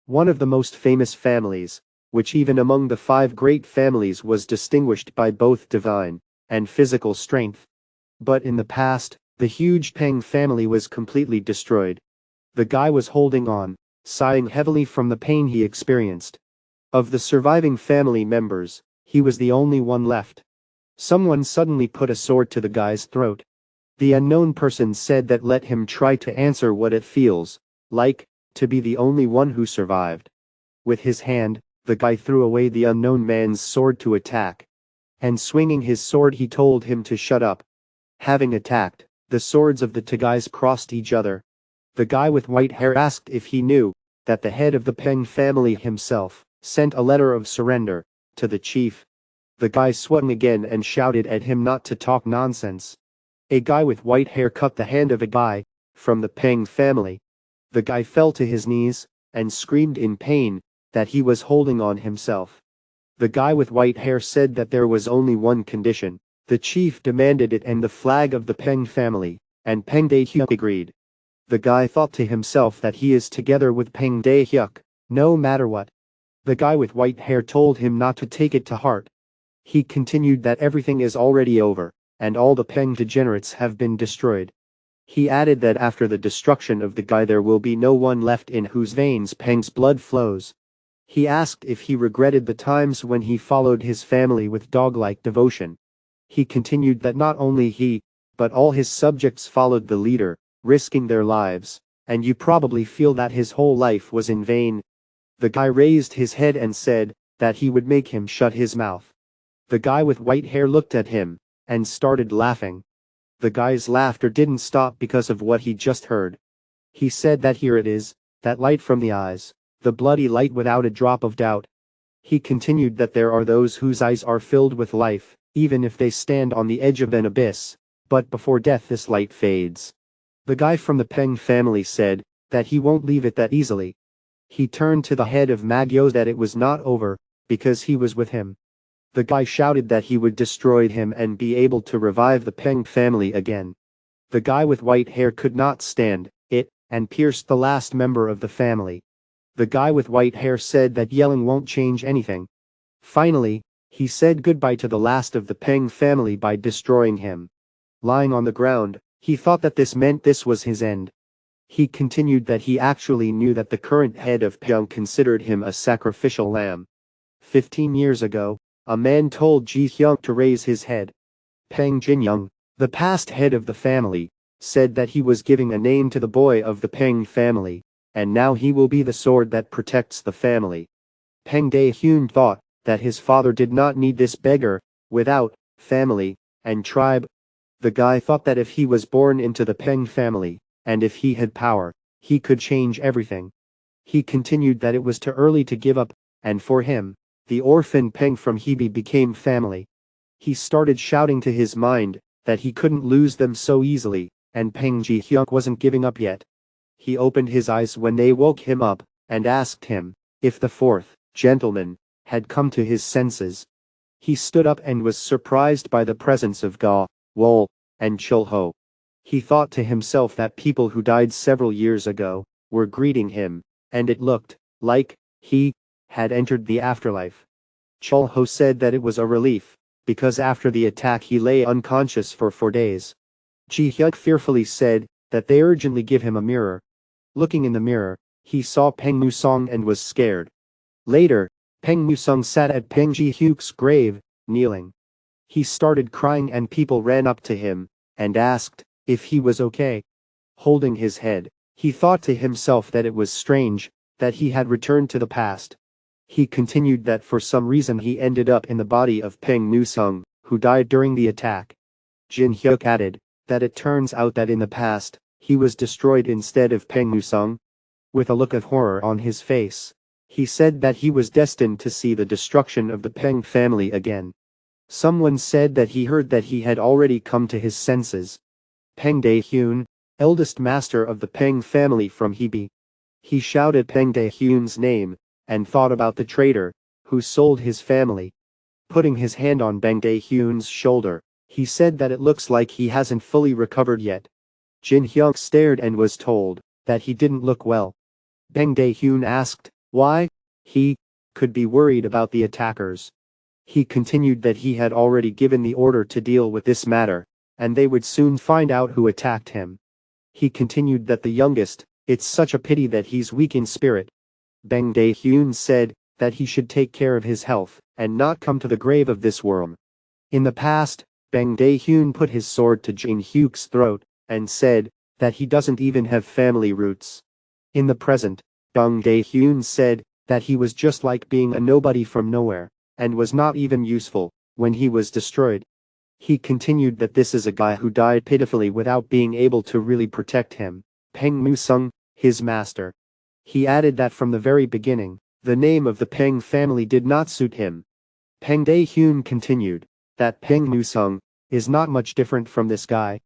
one of the most famous families, which even among the five great families was distinguished by both divine and physical strength. But in the past, the huge Peng family was completely destroyed. The guy was holding on, sighing heavily from the pain he experienced. Of the surviving family members, he was the only one left. Someone suddenly put a sword to the guy's throat. The unknown person said that let him try to answer what it feels like to be the only one who survived. With his hand, the guy threw away the unknown man's sword to attack. And swinging his sword, he told him to shut up. Having attacked, the swords of the two guys crossed each other. The guy with white hair asked if he knew that the head of the Peng family himself sent a letter of surrender to the chief. The guy swung again and shouted at him not to talk nonsense. A guy with white hair cut the hand of a guy from the Peng family. The guy fell to his knees and screamed in pain that he was holding on himself. The guy with white hair said that there was only one condition. The chief demanded it and the flag of the Peng family, and Peng Daehyuk agreed. The guy thought to himself that he is together with Peng Daehyuk, no matter what. The guy with white hair told him not to take it to heart. He continued that everything is already over, and all the Peng degenerates have been destroyed. He added that after the destruction of the guy there will be no one left in whose veins Peng's blood flows. He asked if he regretted the times when he followed his family with dog-like devotion. He continued that not only he, but all his subjects followed the leader, risking their lives, and you probably feel that his whole life was in vain. The guy raised his head and said that he would make him shut his mouth. The guy with white hair looked at him and started laughing. The guy's laughter didn't stop because of what he just heard. He said that here it is, that light from the eyes, the bloody light without a drop of doubt. He continued that there are those whose eyes are filled with life, even if they stand on the edge of an abyss, but before death this light fades. The guy from the Peng family said that he won't leave it that easily. He turned to the head of Magyo that it was not over, because he was with him. The guy shouted that he would destroy him and be able to revive the Peng family again. The guy with white hair could not stand it, and pierced the last member of the family. The guy with white hair said that yelling won't change anything. Finally, he said goodbye to the last of the Peng family by destroying him. Lying on the ground, he thought that this meant this was his end. He continued that he actually knew that the current head of Peng considered him a sacrificial lamb. 15 years ago, a man told Ji Hyung to raise his head. Peng Jin-young, the past head of the family, said that he was giving a name to the boy of the Peng family, and now he will be the sword that protects the family. Peng Dae-hyun thought that his father did not need this beggar, without family and tribe. The guy thought that if he was born into the Peng family, and if he had power, he could change everything. He continued that it was too early to give up, and for him, the orphan Peng from Hebe became family. He started shouting to his mind that he couldn't lose them so easily, and Peng Ji-hyuk wasn't giving up yet. He opened his eyes when they woke him up, and asked him if the fourth gentleman had come to his senses. He stood up and was surprised by the presence of Ga, Wol, and Chul-ho. He thought to himself that people who died several years ago were greeting him, and it looked like he had entered the afterlife. Chul-ho said that it was a relief, because after the attack he lay unconscious for 4 days. Ji-hyuk fearfully said that they urgently give him a mirror. Looking in the mirror, he saw Peng Musong and was scared. Later, Peng Musong sat at Peng Ji-hyuk's grave, kneeling. He started crying and people ran up to him and asked if he was okay. Holding his head, he thought to himself that it was strange that he had returned to the past. He continued that for some reason he ended up in the body of Peng Musong, who died during the attack. Jin Hyuk added that it turns out that in the past, he was destroyed instead of Peng Musong. With a look of horror on his face, he said that he was destined to see the destruction of the Peng family again. Someone said that he heard that he had already come to his senses. Peng Dae-hyun, eldest master of the Peng family from Hebe. He shouted Peng Dae-hyun's name, and thought about the traitor who sold his family. Putting his hand on Peng Dae-hyun's shoulder, he said that it looks like he hasn't fully recovered yet. Jin Hyuk stared and was told that he didn't look well. Peng Dae-hyun asked why he could be worried about the attackers. He continued that he had already given the order to deal with this matter, and they would soon find out who attacked him. He continued that the youngest, it's such a pity that he's weak in spirit. Bang Dae-hyun said that he should take care of his health and not come to the grave of this worm. In the past, Bang Dae-hyun put his sword to Jin Hyuk's throat and said that he doesn't even have family roots. In the present, Bang Dae-hyun said that he was just like being a nobody from nowhere and was not even useful when he was destroyed. He continued that this is a guy who died pitifully without being able to really protect him, Peng Musung, his master. He added that from the very beginning, the name of the Peng family did not suit him. Peng Dae-hyun continued that Peng Musung is not much different from this guy.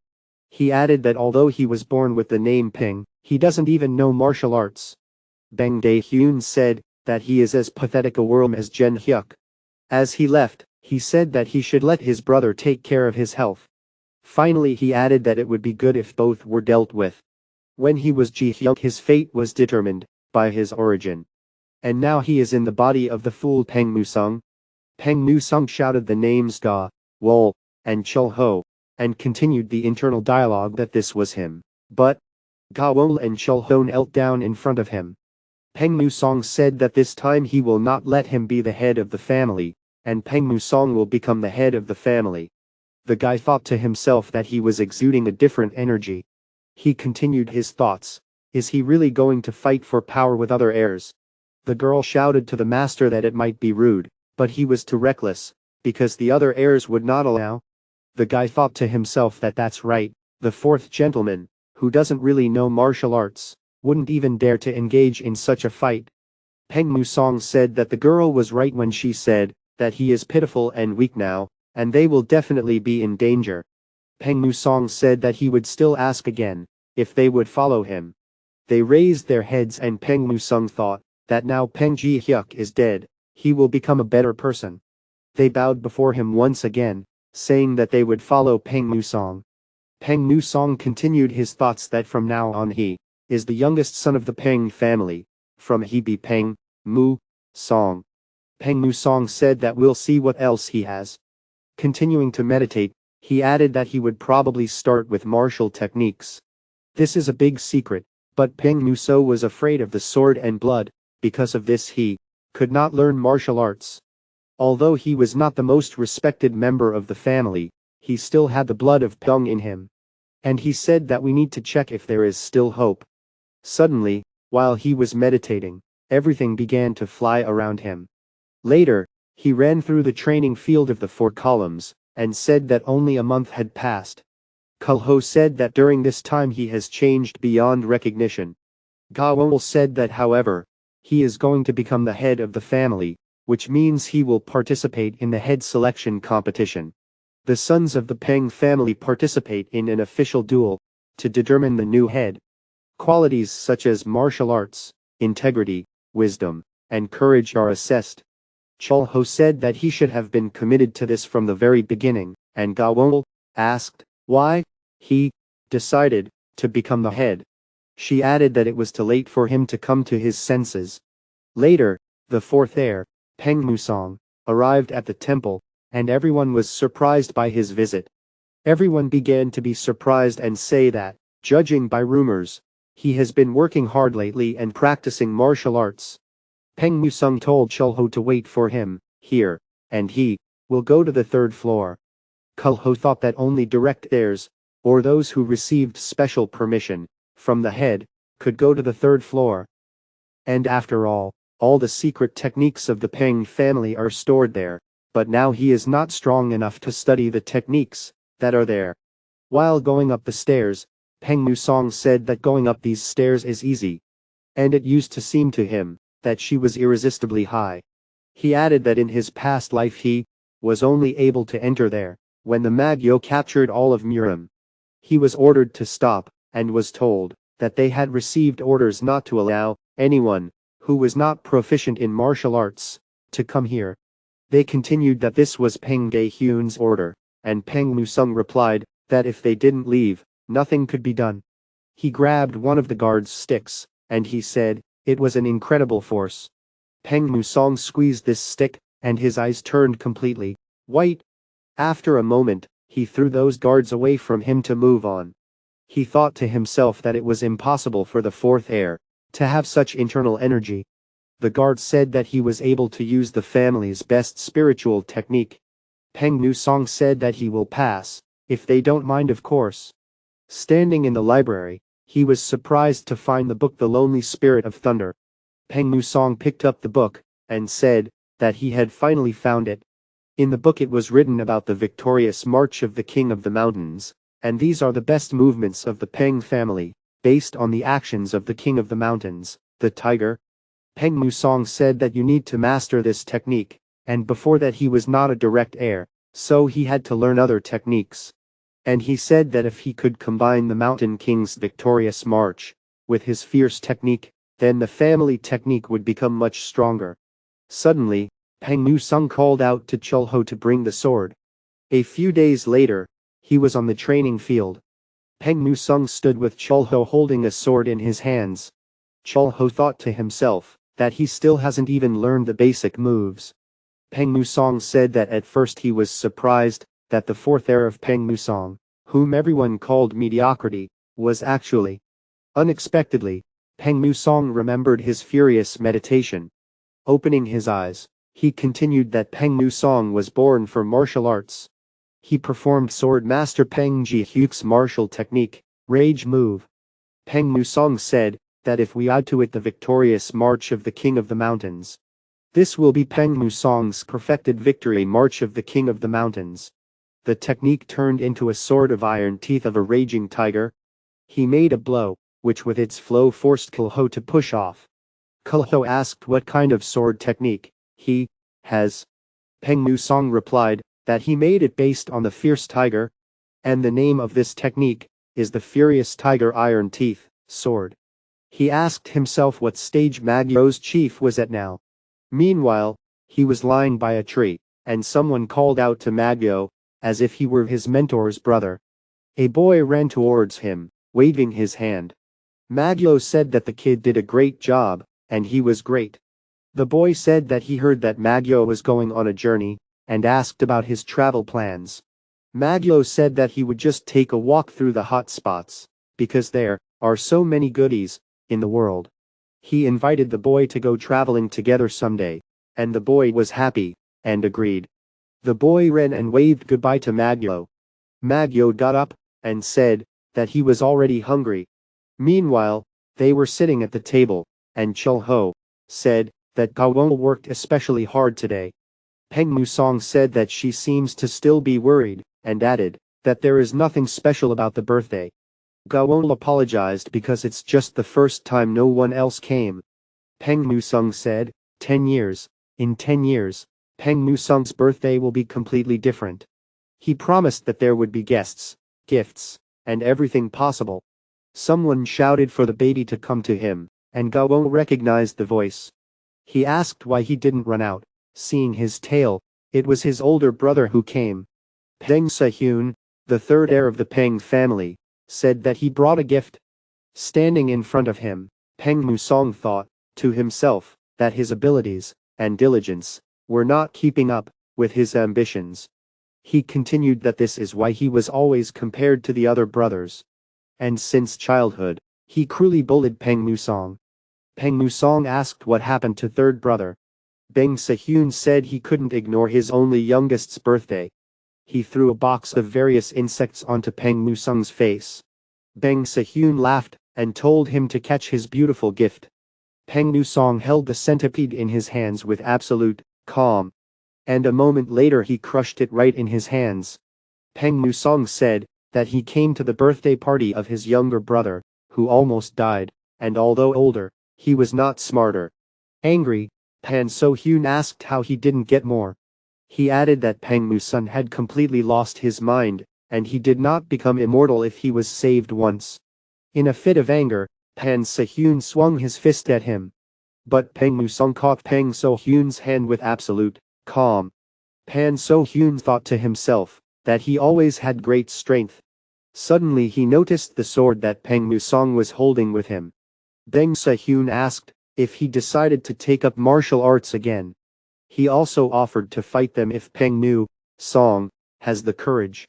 He added that although he was born with the name Peng, he doesn't even know martial arts. Bang Dae-hyun said that he is as pathetic a worm as Jin Hyuk. As he left, he said that he should let his brother take care of his health. Finally he added that it would be good if both were dealt with. When he was Ji-hyuk, his fate was determined by his origin. And now he is in the body of the fool Peng Musung. Peng Musung shouted the names Ga, Wol, and Chul-ho, and continued the internal dialogue that this was him. But Ga Wol and Chul-ho knelt down in front of him. Peng Musong said that this time he will not let him be the head of the family, and Peng Musong will become the head of the family. The guy thought to himself that he was exuding a different energy. He continued his thoughts. Is he really going to fight for power with other heirs? The girl shouted to the master that it might be rude, but he was too reckless, because the other heirs would not allow. The guy thought to himself that that's right, the fourth gentleman, who doesn't really know martial arts, wouldn't even dare to engage in such a fight. Peng Musong said that the girl was right when she said that he is pitiful and weak now, and they will definitely be in danger. Peng Musong said that he would still ask again if they would follow him. They raised their heads and Peng Musong thought that now Peng Ji-hyuk is dead, he will become a better person. They bowed before him once again, saying that they would follow Peng Musong. Peng Musong continued his thoughts that from now on he is the youngest son of the Peng family, from he be Peng Mu Song. Peng Musong said that we'll see what else he has. Continuing to meditate, he added that he would probably start with martial techniques. This is a big secret, but Peng Muso was afraid of the sword and blood, because of this he could not learn martial arts. Although he was not the most respected member of the family, he still had the blood of Peng in him. And he said that we need to check if there is still hope. Suddenly, while he was meditating, everything began to fly around him. Later, he ran through the training field of the 4 columns, and said that only a month had passed. Chul-ho said that during this time he has changed beyond recognition. Ga-wol said that however, he is going to become the head of the family, which means he will participate in the head selection competition. The sons of the Peng family participate in an official duel to determine the new head. Qualities such as martial arts, integrity, wisdom, and courage are assessed. Chul-ho said that he should have been committed to this from the very beginning, and Ga-wol asked why he decided to become the head. She added that it was too late for him to come to his senses. Later, the fourth heir, Peng Musong, arrived at the temple, and everyone was surprised by his visit. Everyone began to be surprised and say that, judging by rumors, he has been working hard lately and practicing martial arts. Peng Musung told Chul-ho to wait for him here, and he will go to the 3rd floor. Chul-ho thought that only direct heirs, or those who received special permission from the head, could go to the 3rd floor. And after all the secret techniques of the Peng family are stored there, but now he is not strong enough to study the techniques that are there. While going up the stairs, Peng Musong said that going up these stairs is easy. And it used to seem to him that she was irresistibly high. He added that in his past life he was only able to enter there when the Magyo captured all of Murim. He was ordered to stop, and was told that they had received orders not to allow anyone who was not proficient in martial arts to come here. They continued that this was Peng Dae-hyun's order, and Peng Musung replied that if they didn't leave, nothing could be done. He grabbed one of the guard's sticks, and he said It was an incredible force. Peng Musong squeezed this stick, and his eyes turned completely white. After a moment, he threw those guards away from him to move on. He thought to himself that it was impossible for the fourth heir to have such internal energy. The guard said that he was able to use the family's best spiritual technique. Peng Musong said that he will pass, if they don't mind, of course. Standing in the library, he was surprised to find the book The Lonely Spirit of Thunder. Peng Musong picked up the book and said that he had finally found it. In the book it was written about the victorious march of the King of the Mountains, and these are the best movements of the Peng family, based on the actions of the King of the Mountains, the tiger. Peng Musong said that you need to master this technique, and before that he was not a direct heir, so he had to learn other techniques. And he said that if he could combine the Mountain King's victorious march with his fierce technique, then the family technique would become much stronger. Suddenly, Peng Musong called out to Chulho to bring the sword. A few days later, he was on the training field. Peng Musong stood with Chulho holding a sword in his hands. Chulho thought to himself that he still hasn't even learned the basic moves. Peng Musong said that at first he was surprised that the fourth heir of Peng Musong, whom everyone called mediocrity, was actually. Unexpectedly, Peng Musong remembered his furious meditation. Opening his eyes, he continued that Peng Musong was born for martial arts. He performed Sword Master Peng Ji Hyuk's martial technique, Rage Move. Peng Musong said that if we add to it the victorious march of the King of the Mountains, this will be Peng Musong's perfected victory march of the King of the Mountains. The technique turned into a sword of iron teeth of a raging tiger. He made a blow, which with its flow forced Chulho to push off. Chulho asked what kind of sword technique he has. Peng Musong replied that he made it based on the fierce tiger, and the name of this technique is the Furious Tiger Iron Teeth sword. He asked himself what stage Magyo's chief was at now. Meanwhile, he was lying by a tree, and someone called out to Magyo, as if he were his mentor's brother. A boy ran towards him, waving his hand. Magyo said that the kid did a great job, and he was great. The boy said that he heard that Magyo was going on a journey, and asked about his travel plans. Magyo said that he would just take a walk through the hot spots, because there are so many goodies in the world. He invited the boy to go traveling together someday, and the boy was happy, and agreed. The boy ran and waved goodbye to Magyo. Magyo got up, and said that he was already hungry. Meanwhile, they were sitting at the table, and Chulho said that Gawon worked especially hard today. Peng Musong said that she seems to still be worried, and added that there is nothing special about the birthday. Gawon apologized because it's just the first time no one else came. Peng Musong said, 10 years. In 10 years, Peng Musong's birthday will be completely different. He promised that there would be guests, gifts, and everything possible. Someone shouted for the baby to come to him, and Gawon recognized the voice. He asked why he didn't run out. Seeing his tail, it was his older brother who came. Peng Se-hyun, the third heir of the Peng family, said that he brought a gift. Standing in front of him, Peng Musong thought to himself that his abilities and diligence were not keeping up with his ambitions. He continued that this is why he was always compared to the other brothers. And since childhood, he cruelly bullied Peng Musong. Peng Musong asked what happened to third brother. Peng Se-hyun said he couldn't ignore his only youngest's birthday. He threw a box of various insects onto Peng Musong's face. Peng Se-hyun laughed and told him to catch his beautiful gift. Peng Musong held the centipede in his hands with absolute calm. And a moment later he crushed it right in his hands. Peng Musong said that he came to the birthday party of his younger brother, who almost died, and although older, he was not smarter. Angry, Peng Se-hyun asked how he didn't get more. He added that Peng Musong had completely lost his mind, and he did not become immortal if he was saved once. In a fit of anger, Peng Se-hyun swung his fist at him. But Peng Musong caught Peng Se-hyun's hand with absolute calm. Peng Se-hyun thought to himself that he always had great strength. Suddenly he noticed the sword that Peng Musong was holding with him. Peng Se-hyun asked if he decided to take up martial arts again. He also offered to fight them if Peng Nu Song has the courage.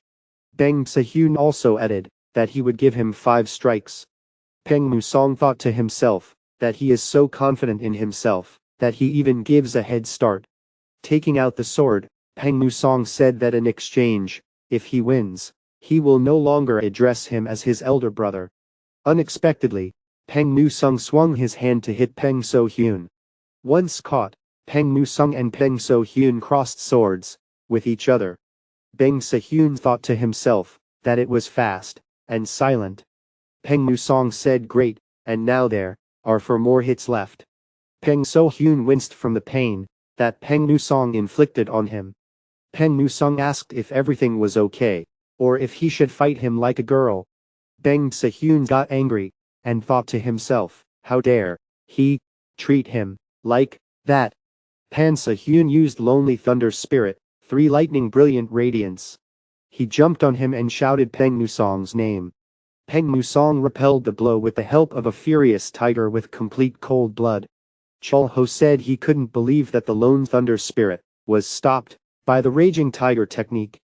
Bang Se-hyun also added that he would give him 5 strikes. Peng Nu Song thought to himself that he is so confident in himself that he even gives a head start. Taking out the sword, Peng Nu Song said that in exchange, if he wins, he will no longer address him as his elder brother. Unexpectedly, Peng Nu Sung swung his hand to hit Peng So-hyun. Once caught, Peng Nu Sung and Peng So-hyun crossed swords with each other. Bang Se-hyun thought to himself that it was fast and silent. Peng Nu Song said great, and now there are 4 more hits left. Peng So-hyun winced from the pain that Peng Nu Song inflicted on him. Peng Nu Sung asked if everything was okay, or if he should fight him like a girl. Bang Se-hyun got angry and thought to himself, how dare he treat him like that. Pan Se-hyun used Lonely Thunder Spirit, 3 lightning brilliant radiance. He jumped on him and shouted Peng Nu Song's name. Peng Nu Song repelled the blow with the help of a furious tiger with complete cold blood. Chul Ho said he couldn't believe that the Lone Thunder Spirit was stopped by the Raging Tiger technique.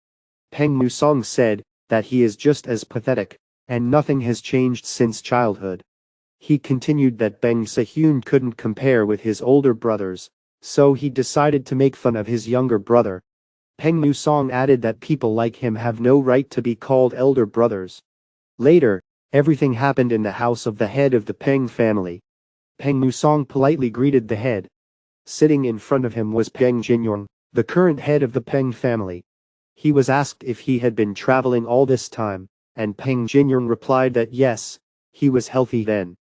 Peng Nu Song said that he is just as pathetic, and nothing has changed since childhood. He continued that Bang Se-hyun couldn't compare with his older brothers, so he decided to make fun of his younger brother. Peng Nu Song added that people like him have no right to be called elder brothers. Later, everything happened in the house of the head of the Peng family. Peng Nu Song politely greeted the head. Sitting in front of him was Peng Jinyong, the current head of the Peng family. He was asked if he had been traveling all this time, and Peng Jinyong replied that yes, he was healthy then.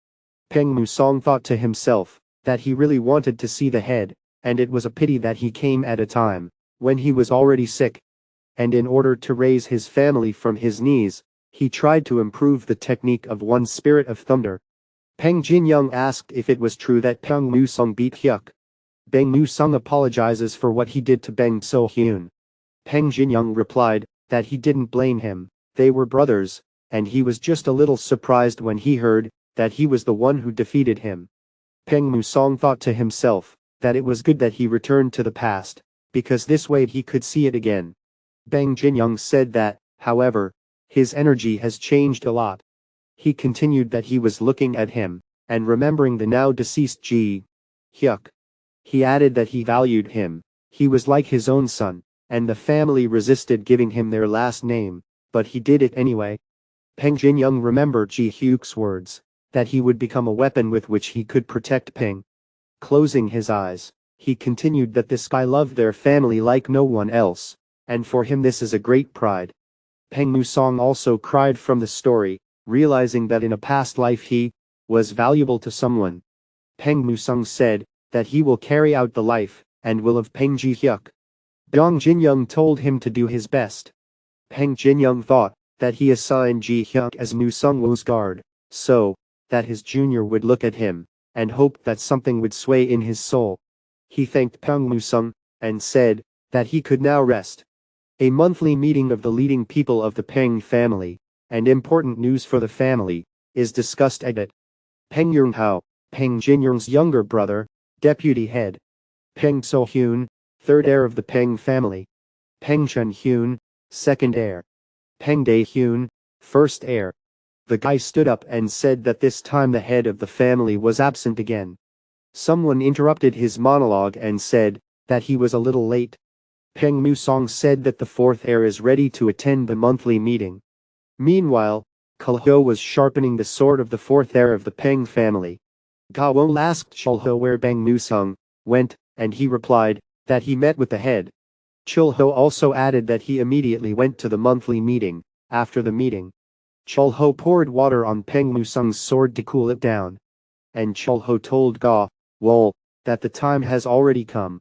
Peng Nu Song thought to himself that he really wanted to see the head, and it was a pity that he came at a time when he was already sick. And in order to raise his family from his knees, he tried to improve the technique of one Spirit of Thunder. Peng Jinyong asked if it was true that Peng Nu Sung beat Hyuk. Bang Nu Sung apologizes for what he did to Bang So-hyun. Peng Jinyong replied that he didn't blame him, they were brothers, and he was just a little surprised when he heard that he was the one who defeated him. Peng Nu Song thought to himself that it was good that he returned to the past, because this way he could see it again. Bang Jinyong said that, however, his energy has changed a lot. He continued that he was looking at him, and remembering the now deceased Ji Hyuk. He added that he valued him, he was like his own son, and the family resisted giving him their last name, but he did it anyway. Peng Jinyong remembered Ji Hyuk's words, that he would become a weapon with which he could protect Peng. Closing his eyes, he continued that this guy loved their family like no one else, and for him this is a great pride. Peng Nu Song also cried from the story, realizing that in a past life he was valuable to someone. Peng Nu Sung said that he will carry out the life and will of Peng Ji Hyuk. Bang Jinyong told him to do his best. Peng Jinyong thought that he assigned Ji Hyuk as Nu Sung Woo's guard, so that his junior would look at him and hope that something would sway in his soul. He thanked Peng Nu Sung and said that he could now rest. A monthly meeting of the leading people of the Peng family, and important news for the family, is discussed at it. Peng Yunghao, Peng Jinyong's younger brother, deputy head. Peng So-hyun, third heir of the Peng family. Peng Chun-hyun, second heir. Peng Dae-hyun, first heir. The guy stood up and said that this time the head of the family was absent again. Someone interrupted his monologue and said that he was a little late. Peng Nu Song said that the fourth heir is ready to attend the monthly meeting. Meanwhile, Chul-ho was sharpening the sword of the fourth heir of the Peng family. Ga-won asked Chul-ho where Bang Nu Sung went, and he replied that he met with the head. Chul-ho also added that he immediately went to the monthly meeting. After the meeting, Chul-ho poured water on Peng Nu Sung's sword to cool it down. And Chul-ho told Ga-won that the time has already come.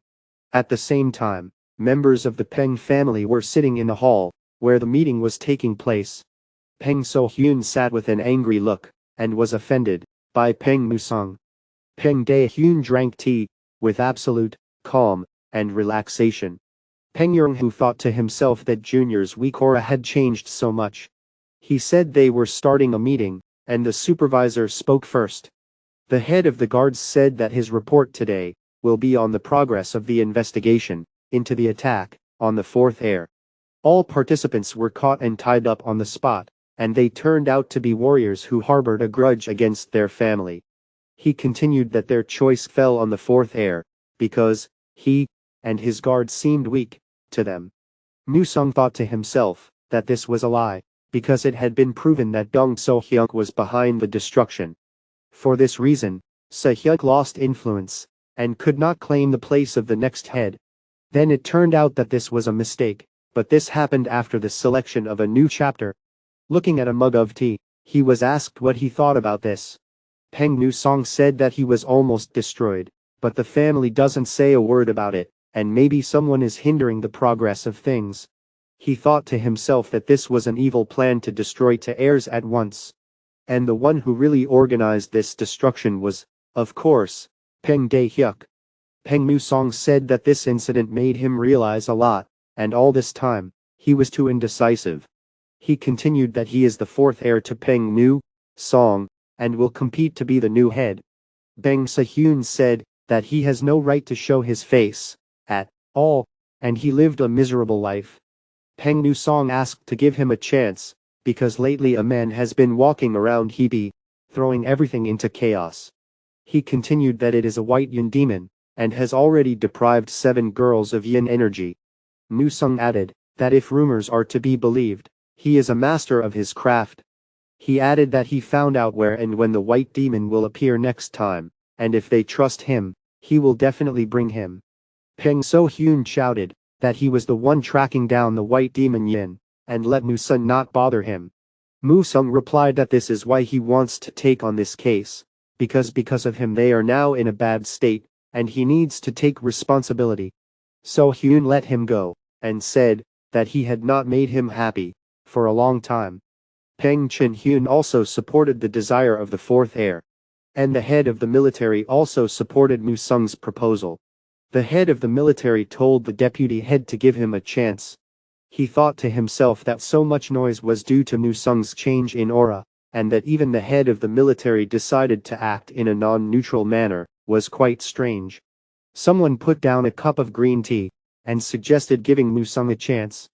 At the same time, members of the Peng family were sitting in the hall, where the meeting was taking place. Peng So-hyun sat with an angry look, and was offended by Peng Nu Sung. Peng Dae-hyun drank tea, with absolute calm and relaxation. Peng Yong-hu thought to himself that Junior's weak aura had changed so much. He said they were starting a meeting, and the supervisor spoke first. The head of the guards said that his report today will be on the progress of the investigation into the attack on the fourth heir. All participants were caught and tied up on the spot, and they turned out to be warriors who harbored a grudge against their family. He continued that their choice fell on the fourth heir, because he and his guards seemed weak to them. Musung thought to himself that this was a lie, because it had been proven that Dong So-hyuk was behind the destruction. For this reason, Se-hyuk lost influence and could not claim the place of the next head. Then it turned out that this was a mistake, but this happened after the selection of a new chapter. Looking at a mug of tea, he was asked what he thought about this. Peng Nu-song said that he was almost destroyed, but the family doesn't say a word about it, and maybe someone is hindering the progress of things. He thought to himself that this was an evil plan to destroy two heirs at once. And the one who really organized this destruction was, of course, Peng Dae-hyuk. Peng Nu-song said that this incident made him realize a lot, and all this time, he was too indecisive. He continued that he is the fourth heir to Peng Nu-song, and will compete to be the new head. Bang Se-hyun said that he has no right to show his face at all, and he lived a miserable life. Peng Nu-song asked to give him a chance, because lately a man has been walking around Hebe, throwing everything into chaos. He continued that it is a white yin demon, and has already deprived 7 girls of yin energy. Nu-sung added that if rumors are to be believed, he is a master of his craft. He added that he found out where and when the white demon will appear next time, and if they trust him, he will definitely bring him. Peng So-hyun shouted that he was the one tracking down the white demon Yin, and let Musung not bother him. Musung replied that this is why he wants to take on this case, because of him they are now in a bad state, and he needs to take responsibility. So-hyun let him go, and said that he had not made him happy for a long time. Peng Chin-hyun also supported the desire of the fourth heir. And the head of the military also supported Musung's proposal. The head of the military told the deputy head to give him a chance. He thought to himself that so much noise was due to Musung's change in aura, and that even the head of the military decided to act in a non-neutral manner was quite strange. Someone put down a cup of green tea and suggested giving Musung a chance.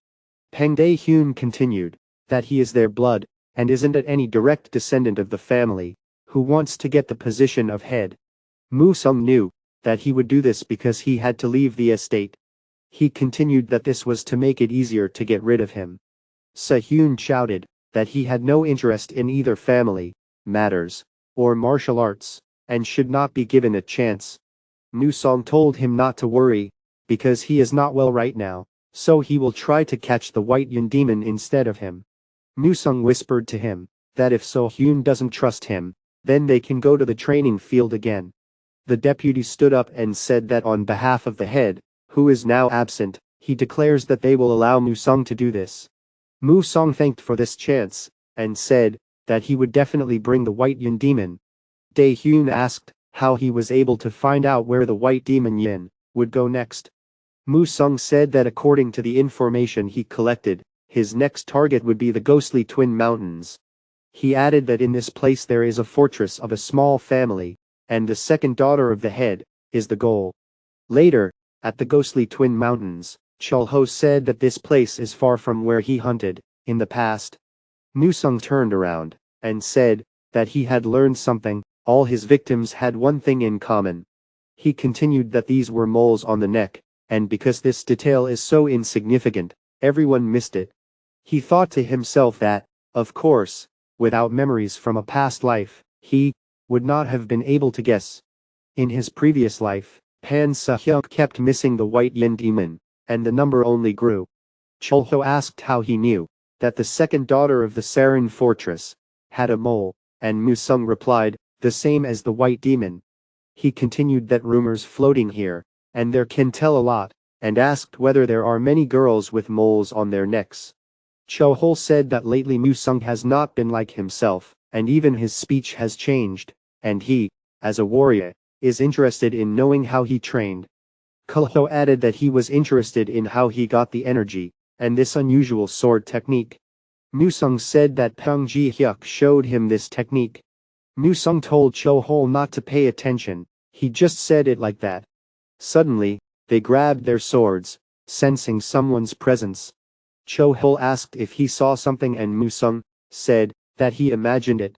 Peng Dae-hyun continued that he is their blood and isn't any direct descendant of the family who wants to get the position of head. Musung knew that he would do this because he had to leave the estate. He continued that this was to make it easier to get rid of him. Se-hyun shouted that he had no interest in either family matters or martial arts and should not be given a chance. Nu-song told him not to worry because he is not well right now, so he will try to catch the white yin demon instead of him. Nu-sung whispered to him that if So-hyun doesn't trust him, then they can go to the training field again. The deputy stood up and said that on behalf of the head, who is now absent, he declares that they will allow Musung to do this. Musung thanked for this chance, and said that he would definitely bring the white yin demon. Dae-hyun asked how he was able to find out where the white demon yin would go next. Musung said that according to the information he collected, his next target would be the ghostly Twin Mountains. He added that in this place there is a fortress of a small family, and the second daughter of the head is the goal. Later, at the ghostly Twin Mountains, Chul-ho said that this place is far from where he hunted in the past. Musung turned around and said that he had learned something. All his victims had one thing in common. He continued that these were moles on the neck, and because this detail is so insignificant, everyone missed it. He thought to himself that, of course, without memories from a past life, he would not have been able to guess. In his previous life, Pan Se-hyuk kept missing the white yin demon, and the number only grew. Chul-ho asked how he knew that the second daughter of the Sarin fortress had a mole, and Musung replied, the same as the white demon. He continued that rumors floating here and there can tell a lot, and asked whether there are many girls with moles on their necks. Cho-hol said that lately Musung has not been like himself, and even his speech has changed, and he, as a warrior, is interested in knowing how he trained. Kul-ho added that he was interested in how he got the energy, and this unusual sword technique. Musung said that Peng Ji-hyuk showed him this technique. Musung told Cho Hol not to pay attention, he just said it like that. Suddenly, they grabbed their swords, sensing someone's presence. Cho Hol asked if he saw something and Musung said that he imagined it.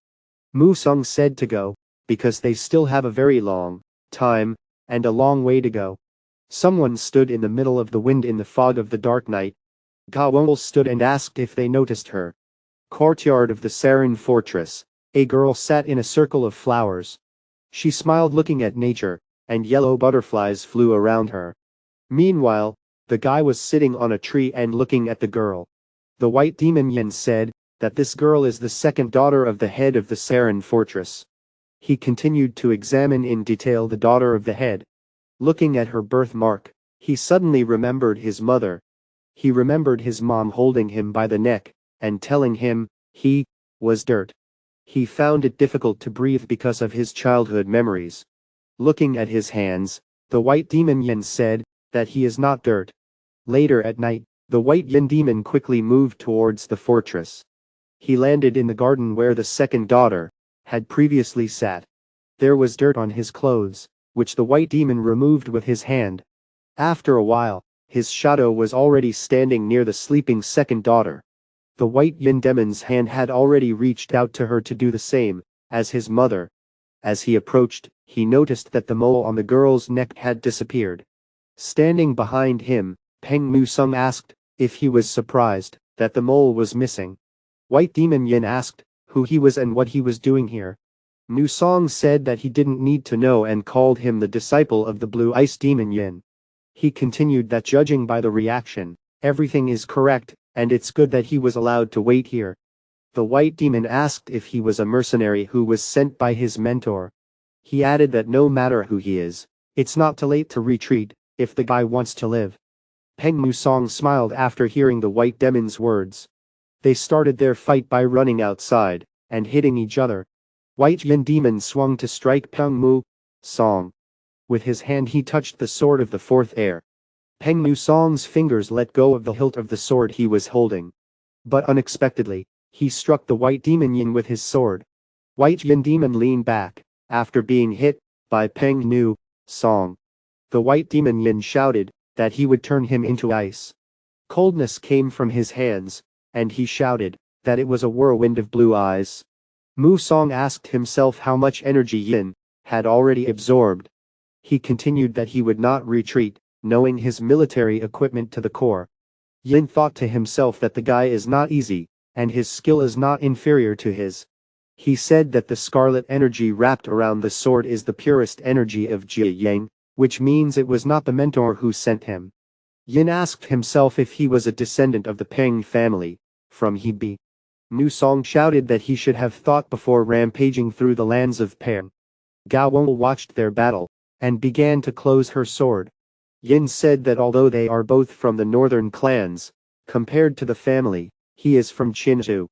Musung said to go, because they still have a very long time and a long way to go. Someone stood in the middle of the wind in the fog of the dark night. Ga Wongle stood and asked if they noticed her. Courtyard of the Sarin fortress, a girl sat in a circle of flowers. She smiled looking at nature, and yellow butterflies flew around her. Meanwhile, the guy was sitting on a tree and looking at the girl. The white demon Yin said that this girl is the second daughter of the head of the Sarin fortress. He continued to examine in detail the daughter of the head. Looking at her birthmark, he suddenly remembered his mother. He remembered his mom holding him by the neck and telling him he was dirt. He found it difficult to breathe because of his childhood memories. Looking at his hands, the white demon Yin said that he is not dirt. Later at night, the white Yin demon quickly moved towards the fortress. He landed in the garden where the second daughter had previously sat. There was dirt on his clothes, which the white demon removed with his hand. After a while, his shadow was already standing near the sleeping second daughter. The white Yin demon's hand had already reached out to her to do the same as his mother. As he approached, he noticed that the mole on the girl's neck had disappeared. Standing behind him, Peng Musung asked if he was surprised that the mole was missing. White Demon Yin asked who he was and what he was doing here. Musong said that he didn't need to know and called him the disciple of the Blue Ice Demon Yin. He continued that judging by the reaction, everything is correct, and it's good that he was allowed to wait here. The white demon asked if he was a mercenary who was sent by his mentor. He added that no matter who he is, it's not too late to retreat if the guy wants to live. Peng Musong smiled after hearing the white demon's words. They started their fight by running outside and hitting each other. White Yin demon swung to strike Peng Musong. With his hand he touched the sword of the fourth air. Peng Musong's fingers let go of the hilt of the sword he was holding. But unexpectedly, he struck the white demon Yin with his sword. White Yin demon leaned back after being hit by Peng Musong. The white demon Yin shouted that he would turn him into ice. Coldness came from his hands, and he shouted that it was a whirlwind of blue eyes. Musong asked himself how much energy Yin had already absorbed. He continued that he would not retreat, knowing his military equipment to the core. Yin thought to himself that the guy is not easy, and his skill is not inferior to his. He said that the scarlet energy wrapped around the sword is the purest energy of Jia Yang, which means it was not the mentor who sent him. Yin asked himself if he was a descendant of the Peng family, from Hebe. Musong shouted that he should have thought before rampaging through the lands of Peng. Gao Wong watched their battle, and began to close her sword. Yin said that although they are both from the northern clans, compared to the family, he is from Chinzhou.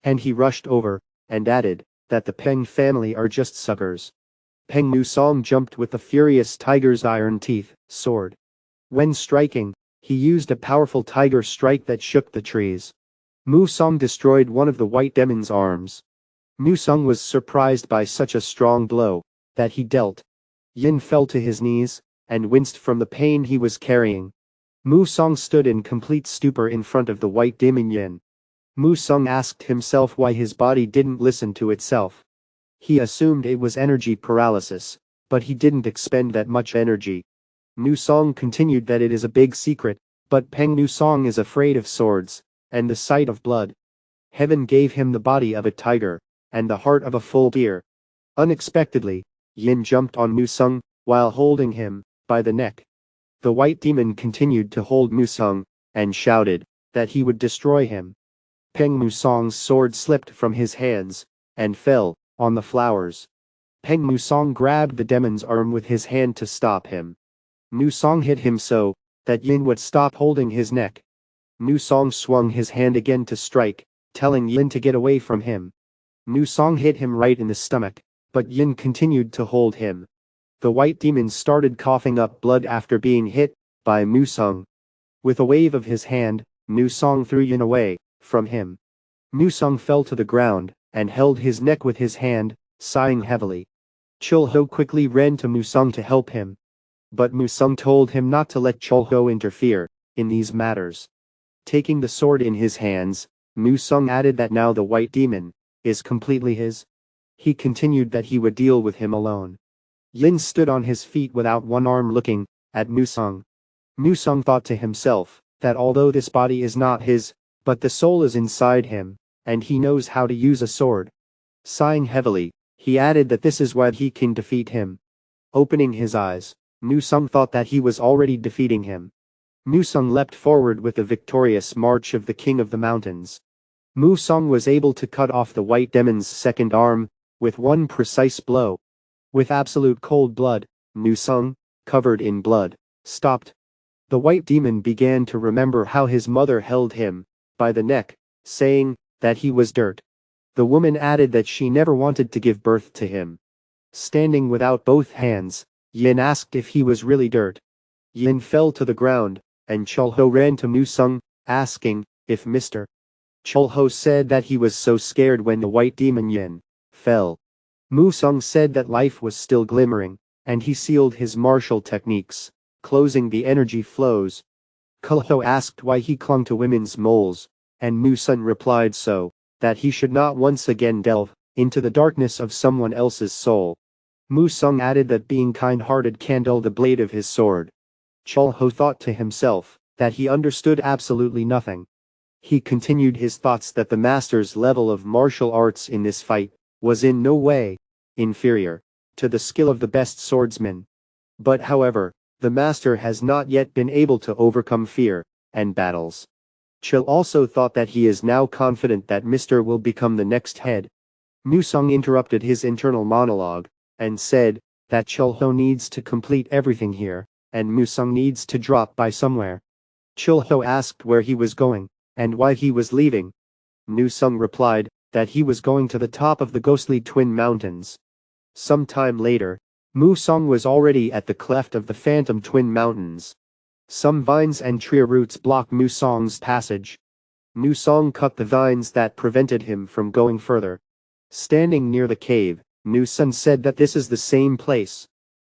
And he rushed over, and added that the Peng family are just suckers. Peng Musong jumped with the furious tiger's iron teeth sword. When striking, he used a powerful tiger strike that shook the trees. Musong destroyed one of the white demon's arms. Musong was surprised by such a strong blow that he dealt. Yin fell to his knees and winced from the pain he was carrying. Musong stood in complete stupor in front of the white demon Yin. Musong asked himself why his body didn't listen to itself. He assumed it was energy paralysis, but he didn't expend that much energy. Musong continued that it is a big secret, but Peng Musong is afraid of swords and the sight of blood. Heaven gave him the body of a tiger and the heart of a full deer. Unexpectedly, Yin jumped on Musong while holding him by the neck. The white demon continued to hold Musong and shouted that he would destroy him. Peng Musong's sword slipped from his hands and fell on the flowers. Peng Musong grabbed the demon's arm with his hand to stop him. Musong hit him so that Yin would stop holding his neck. Musong swung his hand again to strike, telling Yin to get away from him. Musong hit him right in the stomach, but Yin continued to hold him. The white demon started coughing up blood after being hit by Musong. With a wave of his hand, Musong threw Yin away from him. Musong fell to the ground and held his neck with his hand, sighing heavily. Chulho quickly ran to Musang to help him. But Musang told him not to let Chulho interfere in these matters. Taking the sword in his hands, Musang added that now the white demon is completely his. He continued that he would deal with him alone. Yin stood on his feet without one arm looking at Musang. Musang thought to himself that although this body is not his, but the soul is inside him, and he knows how to use a sword. Sighing heavily, he added that this is why he can defeat him. Opening his eyes, Musang thought that he was already defeating him. Musang leapt forward with the victorious march of the King of the Mountains. Musang was able to cut off the white demon's second arm with one precise blow. With absolute cold blood, Musang, covered in blood, stopped. The white demon began to remember how his mother held him by the neck, saying that he was dirt. The woman added that she never wanted to give birth to him. Standing without both hands, Yin asked if he was really dirt. Yin fell to the ground, and Chulho ran to Musang, asking if Mr. Chulho said that he was so scared when the white demon Yin fell. Musang said that life was still glimmering, and he sealed his martial techniques, closing the energy flows. Chulho asked why he clung to women's moles, and Musang replied so that he should not once again delve into the darkness of someone else's soul. Musang added that being kind-hearted can dull the blade of his sword. Chulho thought to himself that he understood absolutely nothing. He continued his thoughts that the master's level of martial arts in this fight was in no way inferior to the skill of the best swordsman. But however, the master has not yet been able to overcome fear and battles. Chul also thought that he is now confident that Mr. will become the next head. Musang interrupted his internal monologue and said that Chulho needs to complete everything here, and Musang needs to drop by somewhere. Chulho asked where he was going and why he was leaving. Musang replied that he was going to the top of the ghostly twin mountains. Some time later, Musang was already at the cleft of the phantom twin mountains. Some vines and tree roots blocked Musang's passage. Musang cut the vines that prevented him from going further. Standing near the cave, Musang said that this is the same place.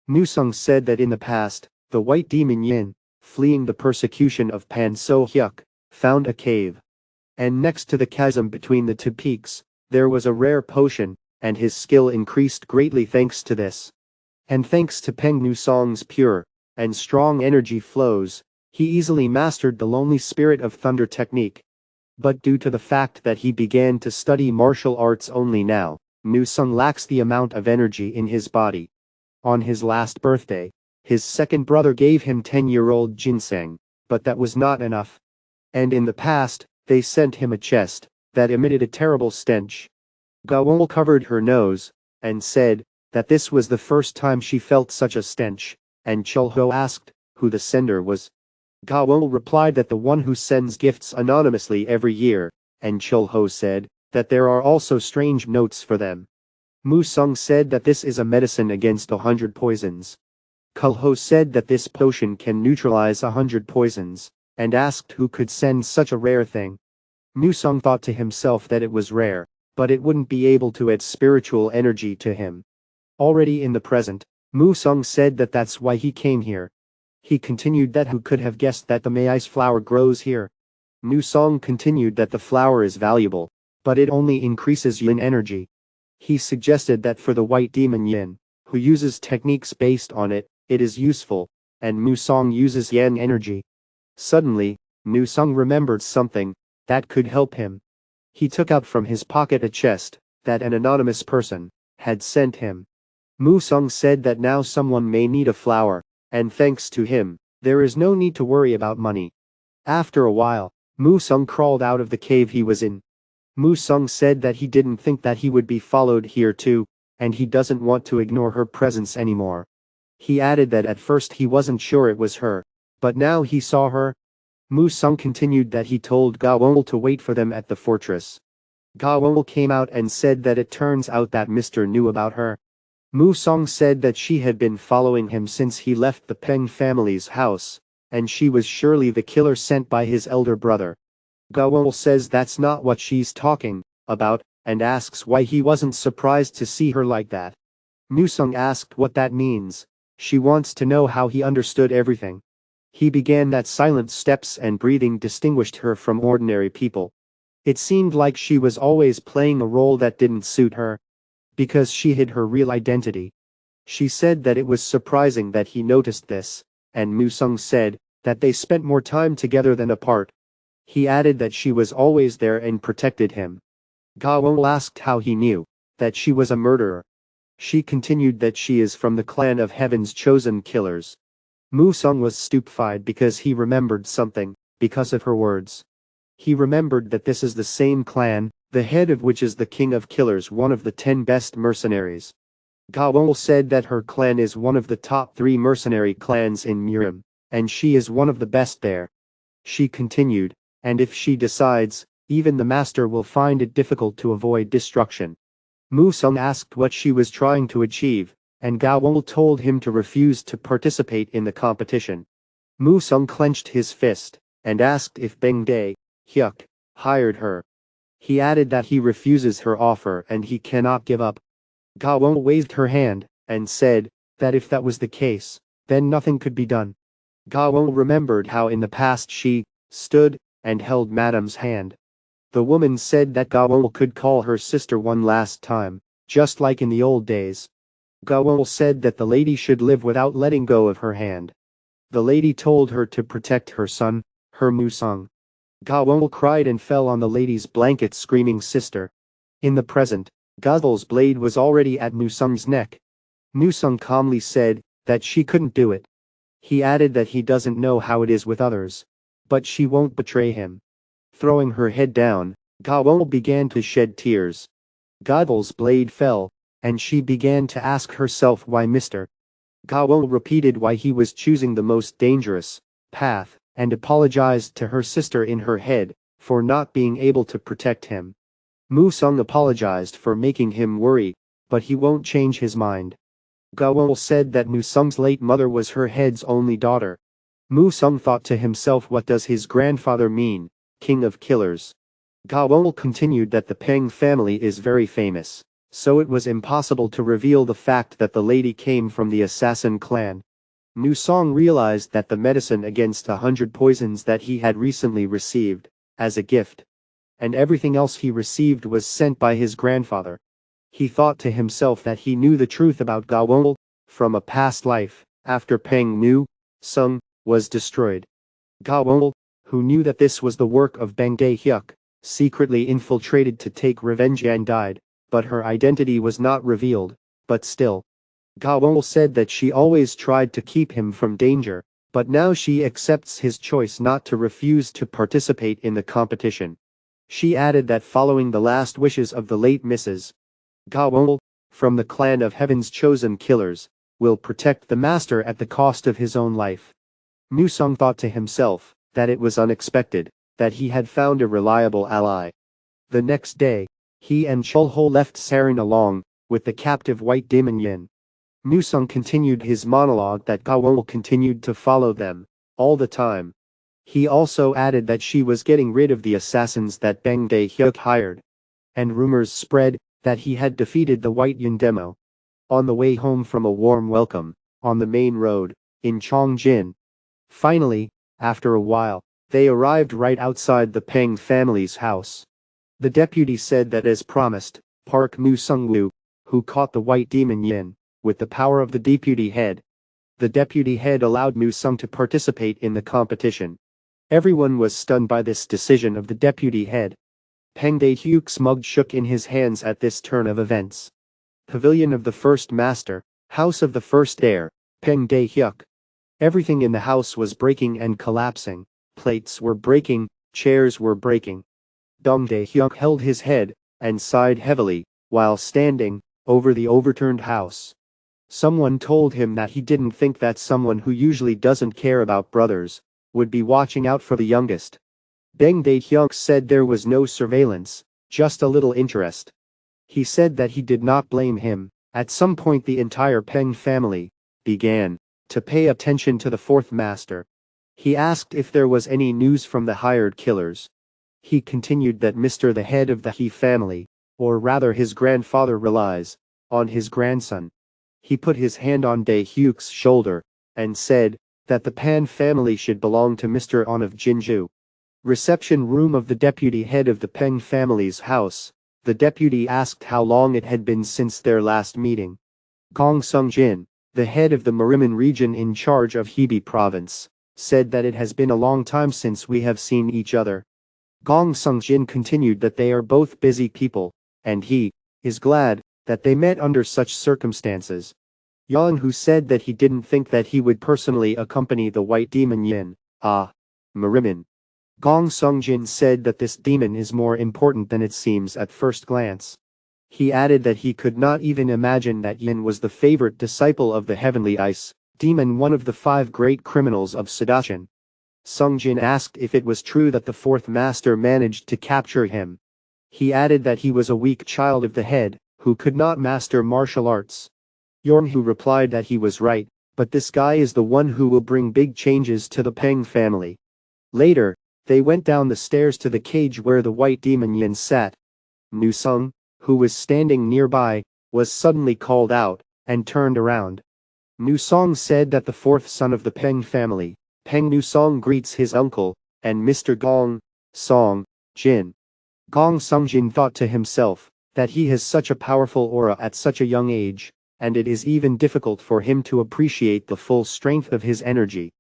Musang said that in the past, the white demon Yin, fleeing the persecution of Pan So Hyuk, found a cave. And next to the chasm between the two peaks, there was a rare potion, and his skill increased greatly thanks to this. And thanks to Peng Musang's pure and strong energy flows, he easily mastered the lonely spirit of thunder technique. But due to the fact that he began to study martial arts only now, Musang lacks the amount of energy in his body. On his last birthday, his second brother gave him 10-year-old ginseng, but that was not enough. And in the past, they sent him a chest that emitted a terrible stench. Gawol covered her nose and said that this was the first time she felt such a stench, and Chulho asked who the sender was. Gawol replied that the one who sends gifts anonymously every year, and Chulho said that there are also strange notes for them. Musang said that this is a medicine against 100 poisons. Chulho said that this potion can neutralize 100 poisons, and asked who could send such a rare thing. Musang thought to himself that it was rare, but it wouldn't be able to add spiritual energy to him. Already in the present, Musang said that that's why he came here. He continued that who could have guessed that the maize flower grows here. Musang continued that the flower is valuable, but it only increases yin energy. He suggested that for the white demon Yin, who uses techniques based on it, it is useful, and Musang uses yang energy. Suddenly, Musang remembered something that could help him. He took out from his pocket a chest that an anonymous person had sent him. Musang said that now someone may need a flower, and thanks to him, there is no need to worry about money. After a while, Musang crawled out of the cave he was in. Musang said that he didn't think that he would be followed here too, and he doesn't want to ignore her presence anymore. He added that at first he wasn't sure it was her, but now he saw her. Musang continued that he told Gawol to wait for them at the fortress. Gawol came out and said that it turns out that Mr. knew about her. Musang said that she had been following him since he left the Peng family's house, and she was surely the killer sent by his elder brother. Gawol says that's not what she's talking about, and asks why he wasn't surprised to see her like that. Musung asked what that means. She wants to know how he understood everything. He began that silent steps and breathing distinguished her from ordinary people. It seemed like she was always playing a role that didn't suit her, because she hid her real identity. She said that it was surprising that he noticed this, and Musung said that they spent more time together than apart. He added that she was always there and protected him. Gao asked how he knew that she was a murderer. She continued that she is from the clan of Heaven's chosen killers. Musung was stupefied because he remembered something, because of her words. He remembered that this is the same clan, the head of which is the king of killers, one of the 10 best mercenaries. Gao said that her clan is one of the top 3 mercenary clans in Murim, and she is one of the best there. She continued, and if she decides, even the master will find it difficult to avoid destruction. Musung asked what she was trying to achieve, and Gao told him to refuse to participate in the competition. Musung clenched his fist, and asked if Beng Dae Hyuk hired her. He added that he refuses her offer and he cannot give up. Gao waved her hand, and said that if that was the case, then nothing could be done. Gao remembered how in the past she stood and held Madam's hand. The woman said that Gao could call her sister one last time, just like in the old days. Gao said that the lady should live without letting go of her hand. The lady told her to protect her son, her Musung. Gao cried and fell on the lady's blanket screaming sister. In the present, Gazel's blade was already at Musung's neck. Musung calmly said that she couldn't do it. He added that he doesn't know how it is with others, but she won't betray him. Throwing her head down, Gao began to shed tears. Gazel's blade fell, and she began to ask herself why Mr. Gao repeated why he was choosing the most dangerous path, and apologized to her sister in her head for not being able to protect him. Musung apologized for making him worry, but he won't change his mind. Gao said that Musung's late mother was her head's only daughter. Musung thought to himself, what does his grandfather mean, king of killers? Gao continued that the Peng family is very famous, so it was impossible to reveal the fact that the lady came from the assassin clan. Musung realized that the medicine against 100 poisons that he had recently received, as a gift, and everything else he received was sent by his grandfather. He thought to himself that he knew the truth about Gao from a past life, after Peng Mu Sung was destroyed. Gao, who knew that this was the work of Beng Dae Hyuk, secretly infiltrated to take revenge and died, but her identity was not revealed, but still. Gao said that she always tried to keep him from danger, but now she accepts his choice not to refuse to participate in the competition. She added that following the last wishes of the late Mrs. Gao, from the clan of Heaven's chosen killers, will protect the master at the cost of his own life. Musung thought to himself that it was unexpected that he had found a reliable ally. The next day, he and Chulho left Sarin along with the captive white demon Yin. Musung continued his monologue that Gao continued to follow them all the time. He also added that she was getting rid of the assassins that Beng Dae Hyuk hired. And rumors spread that he had defeated the White Yun demo. On the way home from a warm welcome, on the main road, in Chongjin. Finally, after a while, they arrived right outside the Peng family's house. The deputy said that as promised, Park Musung-woo, who caught the white demon Yin, with the power of the deputy head. The deputy head allowed Musung to participate in the competition. Everyone was stunned by this decision of the deputy head. Peng Dae Hyuk's mug shook in his hands at this turn of events. Pavilion of the First Master, House of the First Heir, Peng Dae Hyuk. Everything in the house was breaking and collapsing. Plates were breaking, chairs were breaking. Beng Dae Hyuk held his head and sighed heavily while standing over the overturned house. Someone told him that he didn't think that someone who usually doesn't care about brothers would be watching out for the youngest. Beng Dae Hyuk said there was no surveillance, just a little interest. He said that he did not blame him. At some point the entire Peng family began to pay attention to the fourth master. He asked if there was any news from the hired killers. He continued that Mr. the head of the He family or rather his grandfather relies, on his grandson. He put his hand on Dae-hyuk's shoulder, and said, that the Pan family should belong to Mr. On of Jinju. Reception room of the deputy head of the Peng family's house. The deputy asked how long it had been since their last meeting. Gong Sung-jin, the head of the Mariman region in charge of Hebei province, said that it has been a long time since we have seen each other. Gong Sung-jin continued that they are both busy people, and he is glad that they met under such circumstances. Yang, who said that he didn't think that he would personally accompany the white demon Yin, Mariman. Gong Sung-jin said that this demon is more important than it seems at first glance. He added that he could not even imagine that Yin was the favorite disciple of the heavenly ice demon, one of the 5 great criminals of seduction. Sung-jin asked if it was true that the 4th master managed to capture him. He added that he was a weak child of the head, who could not master martial arts. Yorn-hu replied that he was right, but this guy is the one who will bring big changes to the Peng family. Later, they went down the stairs to the cage where the white demon Yin sat. Nu-sung, who was standing nearby, was suddenly called out, and turned around. Nu-song said that the 4th son of the Peng family, Peng Nu-song, greets his uncle, and Mr. Gong Sung-jin. Gong Sung-jin thought to himself, that he has such a powerful aura at such a young age, and it is even difficult for him to appreciate the full strength of his energy.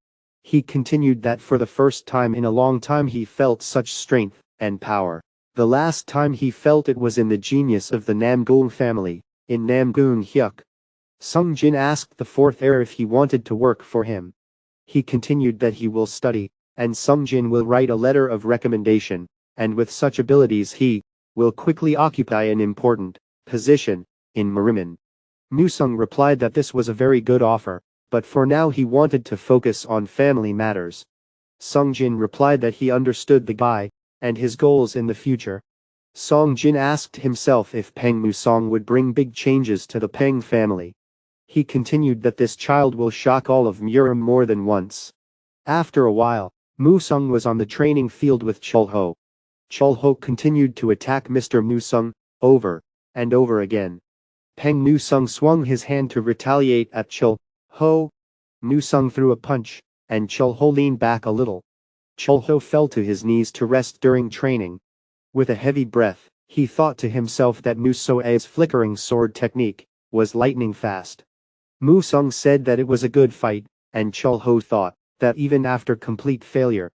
He continued that for the first time in a long time he felt such strength and power. The last time he felt it was in the genius of the Namgung family, in Namgung Hyuk. Sung-jin asked the 4th heir if he wanted to work for him. He continued that he will study, and Sung-jin will write a letter of recommendation, and with such abilities he will quickly occupy an important position in Mariman. Nu-sung replied that this was a very good offer, but for now he wanted to focus on family matters. Sung-jin replied that he understood the guy and his goals in the future. Sung-jin asked himself if Peng Nu-song would bring big changes to the Peng family. He continued that this child will shock all of Murim more than once. After a while, Mu-sung was on the training field with Chul-ho. Chul-ho continued to attack Mr. Mu-sung over and over again. Peng Nu-sung swung his hand to retaliate at Chul-ho. Nu-sung threw a punch, and Chul-ho leaned back a little. Chul-ho fell to his knees to rest during training. With a heavy breath, he thought to himself that Mu-soe's flickering sword technique was lightning fast. Mu-sung said that it was a good fight, and Chul-ho thought that even after complete failure,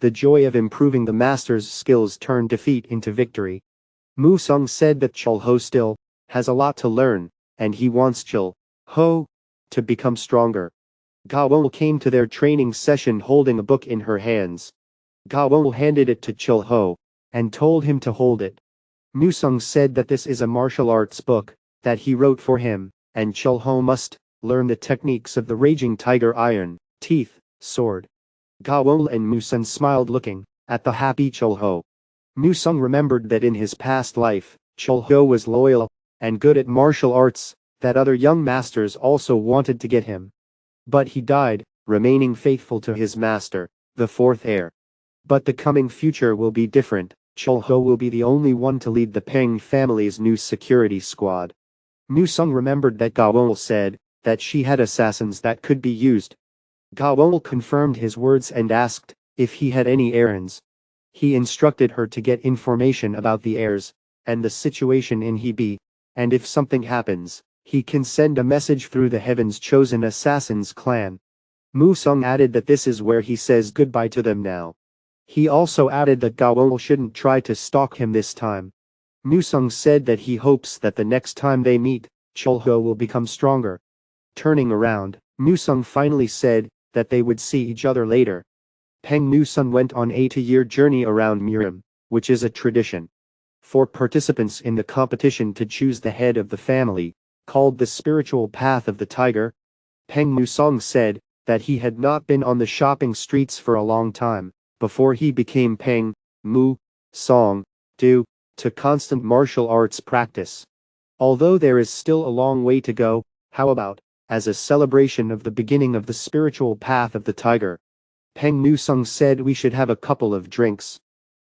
the joy of improving the master's skills turned defeat into victory. Mu-sung said that Chul-ho still has a lot to learn, and he wants Chul-ho to become stronger. Ga-won came to their training session holding a book in her hands. Ga-won handed it to Chul-ho and told him to hold it. Mu-sung said that this is a martial arts book that he wrote for him, and Chul-ho must learn the techniques of the raging tiger iron teeth sword. Ga-won and Mu-sung smiled looking at the happy Chul-ho. Mu-sung remembered that in his past life, Chul-ho was loyal and good at martial arts, that other young masters also wanted to get him. But he died, remaining faithful to his master, the 4th heir. But the coming future will be different. Chul-ho will be the only one to lead the Peng family's new security squad. Mu-sung remembered that Ga-won said that she had assassins that could be used. Ga-won confirmed his words and asked if he had any errands. He instructed her to get information about the heirs and the situation in Hebei, and if something happens, he can send a message through the Heaven's Chosen Assassins clan. Mu-sung added that this is where he says goodbye to them now. He also added that Ga-won shouldn't try to stalk him this time. Mu-sung said that he hopes that the next time they meet, Chul-ho will become stronger. Turning around, Mu-sung finally said that they would see each other later. Peng Nu-sung went on a 2-year journey around Murim, which is a tradition for participants in the competition to choose the head of the family, called the spiritual path of the tiger. Peng Nu-sung said that he had not been on the shopping streets for a long time before he became Peng Nu-sung due to constant martial arts practice. Although there is still a long way to go, how about, as a celebration of the beginning of the spiritual path of the tiger, Peng Nu-sung said we should have a couple of drinks.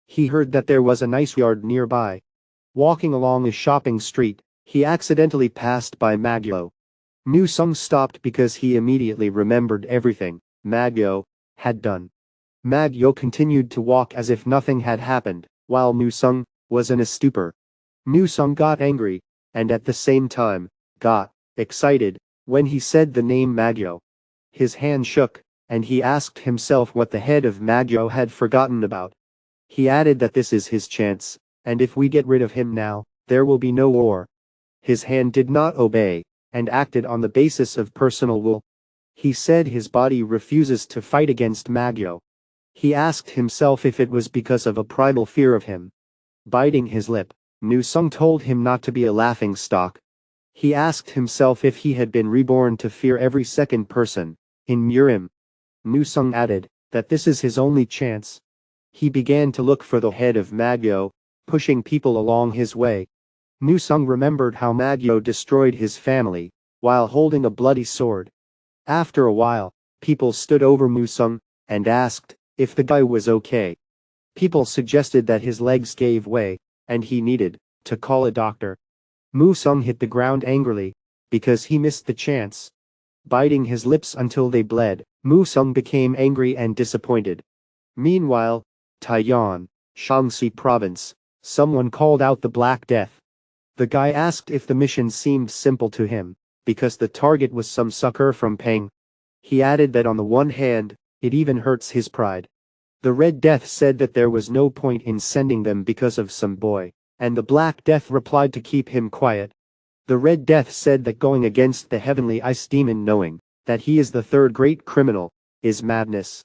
He heard that there was a nice yard nearby. Walking along a shopping street, he accidentally passed by Magyo. Sung stopped because he immediately remembered everything Magyo had done. Magyo continued to walk as if nothing had happened, while Sung was in a stupor. Sung got angry, and at the same time, got excited, when he said the name Magyo. His hand shook, and he asked himself what the head of Magyo had forgotten about. He added that this is his chance, and if we get rid of him now, there will be no war. His hand did not obey, and acted on the basis of personal will. He said his body refuses to fight against Magyo. He asked himself if it was because of a primal fear of him. Biting his lip, Sung told him not to be a laughing stock. He asked himself if he had been reborn to fear every second person in Murim. Sung added that this is his only chance. He began to look for the head of Magyo, pushing people along his way. Sung remembered how Magyo destroyed his family while holding a bloody sword. After a while, people stood over Sung and asked if the guy was okay. People suggested that his legs gave way, and he needed to call a doctor. Sung hit the ground angrily because he missed the chance. Biting his lips until they bled, Sung became angry and disappointed. Meanwhile, Taiyan, Shaanxi province, someone called out the Black Death. The guy asked if the mission seemed simple to him, because the target was some sucker from Peng. He added that on the one hand, it even hurts his pride. The Red Death said that there was no point in sending them because of some boy, and the Black Death replied to keep him quiet. The Red Death said that going against the Heavenly Ice Demon knowing that he is the third great criminal is madness.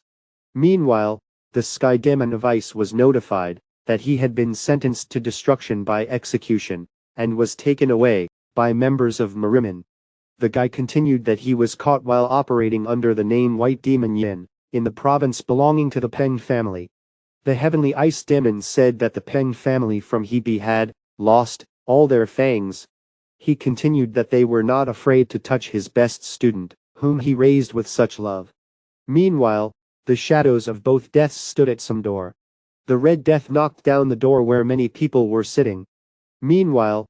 Meanwhile, the Sky Demon of Ice was notified that he had been sentenced to destruction by execution, and was taken away by members of Marimin. The guy continued that he was caught while operating under the name White Demon Yin, in the province belonging to the Peng family. The Heavenly Ice Demon said that the Peng family from Hebe had lost all their fangs. He continued that they were not afraid to touch his best student, whom he raised with such love. Meanwhile, the shadows of both deaths stood at some door. The Red Death knocked down the door where many people were sitting. Meanwhile,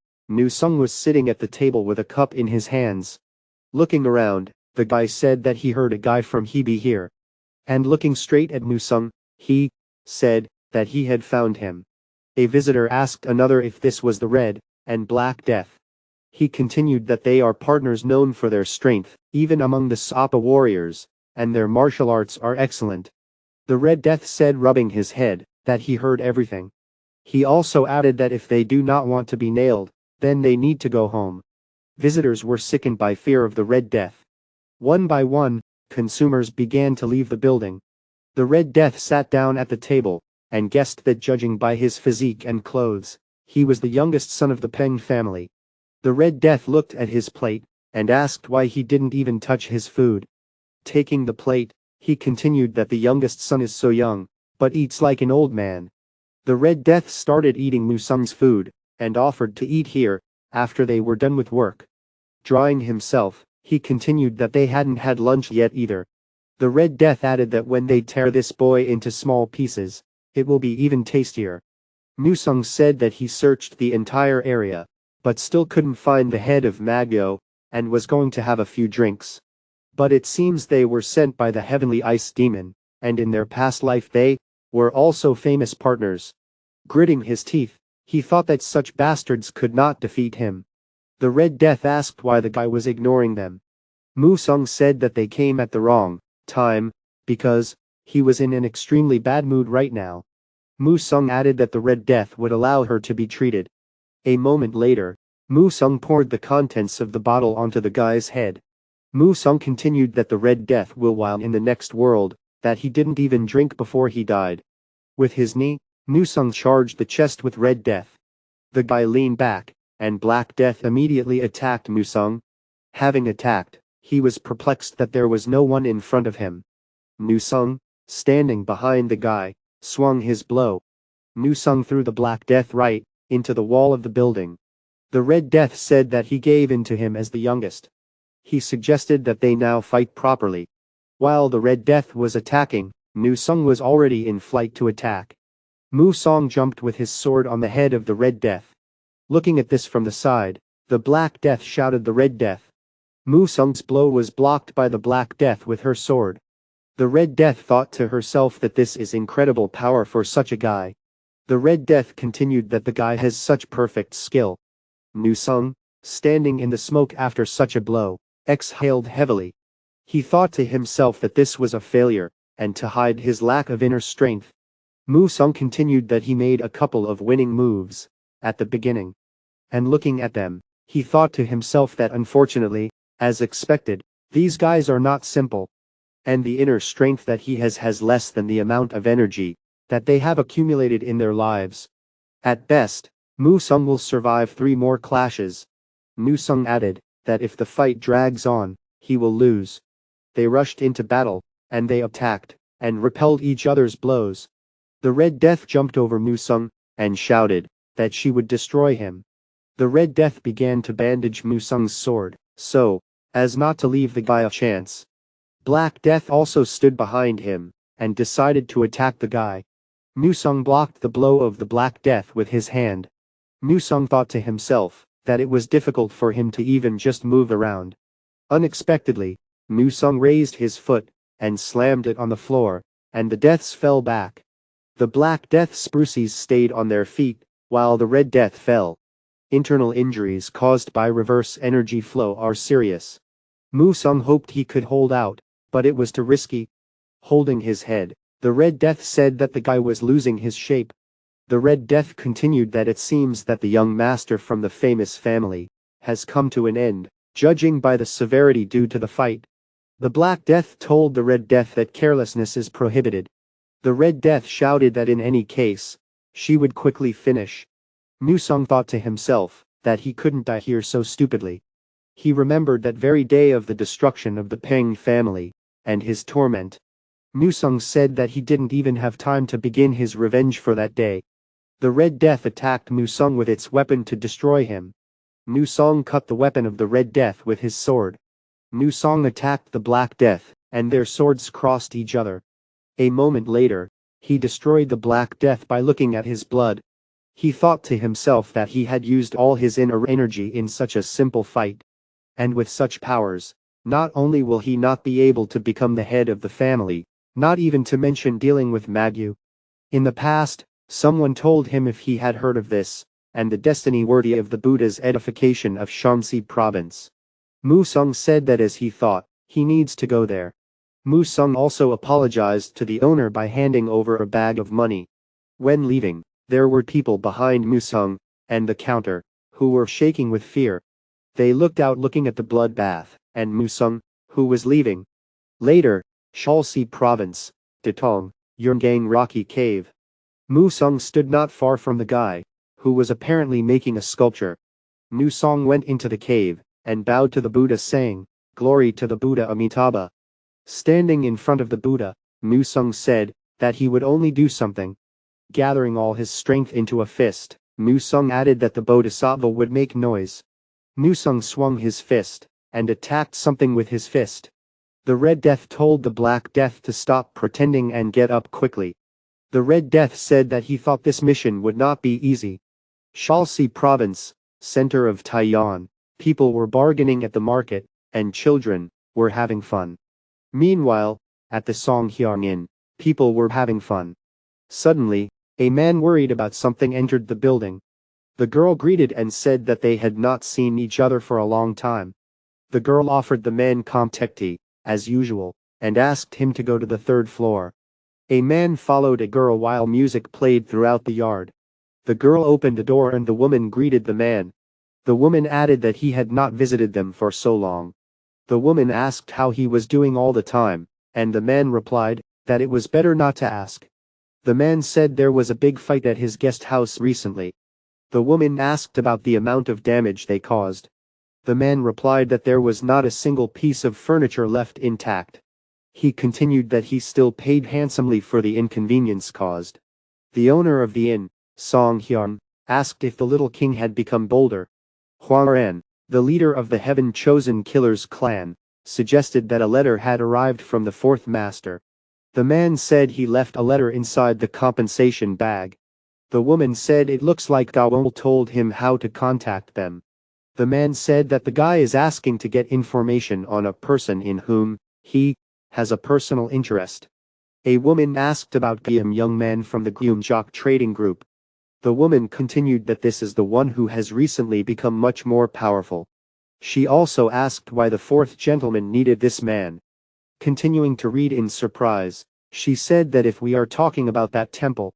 Sung was sitting at the table with a cup in his hands. Looking around, the guy said that he heard a guy from Hebe here. And looking straight at Sung, he said that he had found him. A visitor asked another if this was the Red and Black Death. He continued that they are partners known for their strength, even among the Sapa warriors, and their martial arts are excellent. The Red Death said, rubbing his head, that he heard everything. He also added that if they do not want to be nailed, then they need to go home. Visitors were sickened by fear of the Red Death. One by one, consumers began to leave the building. The Red Death sat down at the table, and guessed that judging by his physique and clothes, he was the youngest son of the Peng family. The Red Death looked at his plate, and asked why he didn't even touch his food. Taking the plate, he continued that the youngest son is so young, but eats like an old man. The Red Death started eating Sung's food, and offered to eat here, after they were done with work. Drying himself, he continued that they hadn't had lunch yet either. The Red Death added that when they tear this boy into small pieces, it will be even tastier. Sung said that he searched the entire area, but still couldn't find the head of Magyo, and was going to have a few drinks. But it seems they were sent by the Heavenly Ice Demon, and in their past life they were also famous partners. Gritting his teeth, he thought that such bastards could not defeat him. The Red Death asked why the guy was ignoring them. Sung said that they came at the wrong time, because he was in an extremely bad mood right now. Sung added that the Red Death would allow her to be treated. A moment later, Sung poured the contents of the bottle onto the guy's head. Sung continued that the Red Death will while in the next world, that he didn't even drink before he died. With his knee, Sung charged the chest with Red Death. The guy leaned back, and Black Death immediately attacked Sung. Having attacked, he was perplexed that there was no one in front of him. Sung, standing behind the guy, swung his blow. Sung threw the Black Death right into the wall of the building. The Red Death said that he gave in to him as the youngest. He suggested that they now fight properly. While the Red Death was attacking, Sung was already in flight to attack. Sung jumped with his sword on the head of the Red Death. Looking at this from the side, the Black Death shouted the Red Death. Musung's blow was blocked by the Black Death with her sword. The Red Death thought to herself that this is incredible power for such a guy. The Red Death continued that the guy has such perfect skill. Musung, standing in the smoke after such a blow, exhaled heavily. He thought to himself that this was a failure, and to hide his lack of inner strength, Musung continued that he made a couple of winning moves at the beginning. And looking at them, he thought to himself that unfortunately, as expected, these guys are not simple. And the inner strength that he has less than the amount of energy that they have accumulated in their lives. At best, Musung will survive 3 more clashes. Musung added that if the fight drags on, he will lose. They rushed into battle, and they attacked, and repelled each other's blows. The Red Death jumped over Musung, and shouted that she would destroy him. The Red Death began to bandage Musung's sword, so as not to leave the guy a chance. Black Death also stood behind him, and decided to attack the guy. Musung blocked the blow of the Black Death with his hand. Musung thought to himself that it was difficult for him to even just move around. Unexpectedly, Musung raised his foot, and slammed it on the floor, and the deaths fell back. The Black Death spruces stayed on their feet, while the Red Death fell. Internal injuries caused by reverse energy flow are serious. Musung hoped he could hold out, but it was too risky. Holding his head, the Red Death said that the guy was losing his shape. The Red Death continued that it seems that the young master from the famous family has come to an end, judging by the severity due to the fight. The Black Death told the Red Death that carelessness is prohibited. The Red Death shouted that in any case, she would quickly finish. Musung thought to himself that he couldn't die here so stupidly. He remembered that very day of the destruction of the Peng family, and his torment. Musung said that he didn't even have time to begin his revenge for that day. The Red Death attacked Musung with its weapon to destroy him. Musung cut the weapon of the Red Death with his sword. Musung attacked the Black Death, and their swords crossed each other. A moment later, he destroyed the Black Death by looking at his blood. He thought to himself that he had used all his inner energy in such a simple fight. And with such powers, not only will he not be able to become the head of the family, not even to mention dealing with Magyu. In the past, someone told him if he had heard of this, and the destiny worthy of the Buddha's edification of Shanxi province. Musung said that as he thought, he needs to go there. Musung also apologized to the owner by handing over a bag of money. When leaving, there were people behind Musung, and the counter, who were shaking with fear. They looked out looking at the bloodbath, and Musung, who was leaving. Later, Shalsi province, Detong, Yurngang rocky cave. Musung stood not far from the guy, who was apparently making a sculpture. Musung went into the cave, and bowed to the Buddha saying, "Glory to the Buddha Amitabha." Standing in front of the Buddha, Musung said that he would only do something. Gathering all his strength into a fist, Musung added that the Bodhisattva would make noise. Musung swung his fist, and attacked something with his fist. The Red Death told the Black Death to stop pretending and get up quickly. The Red Death said that he thought this mission would not be easy. Shalsi province, center of Taiwan, people were bargaining at the market, and children were having fun. Meanwhile, at the Songhyang Inn, people were having fun. Suddenly, a man worried about something entered the building. The girl greeted and said that they had not seen each other for a long time. The girl offered the man comptekti, as usual, and asked him to go to the 3rd floor. A man followed a girl while music played throughout the yard. The girl opened the door and the woman greeted the man. The woman added that he had not visited them for so long. The woman asked how he was doing all the time, and the man replied that it was better not to ask. The man said there was a big fight at his guest house recently. The woman asked about the amount of damage they caused. The man replied that there was not a single piece of furniture left intact. He continued that he still paid handsomely for the inconvenience caused. The owner of the inn, Song Hyun, asked if the little king had become bolder. Huang, the leader of the heaven-chosen killers clan, suggested that a letter had arrived from the 4th master. The man said he left a letter inside the compensation bag. The woman said it looks like Gao told him how to contact them. The man said that the guy is asking to get information on a person in whom he has a personal interest. A woman asked about Guillaume, young man from the Guillaume trading group. The woman continued that this is the one who has recently become much more powerful. She also asked why the fourth gentleman needed this man. Continuing to read in surprise, she said that if we are talking about that temple,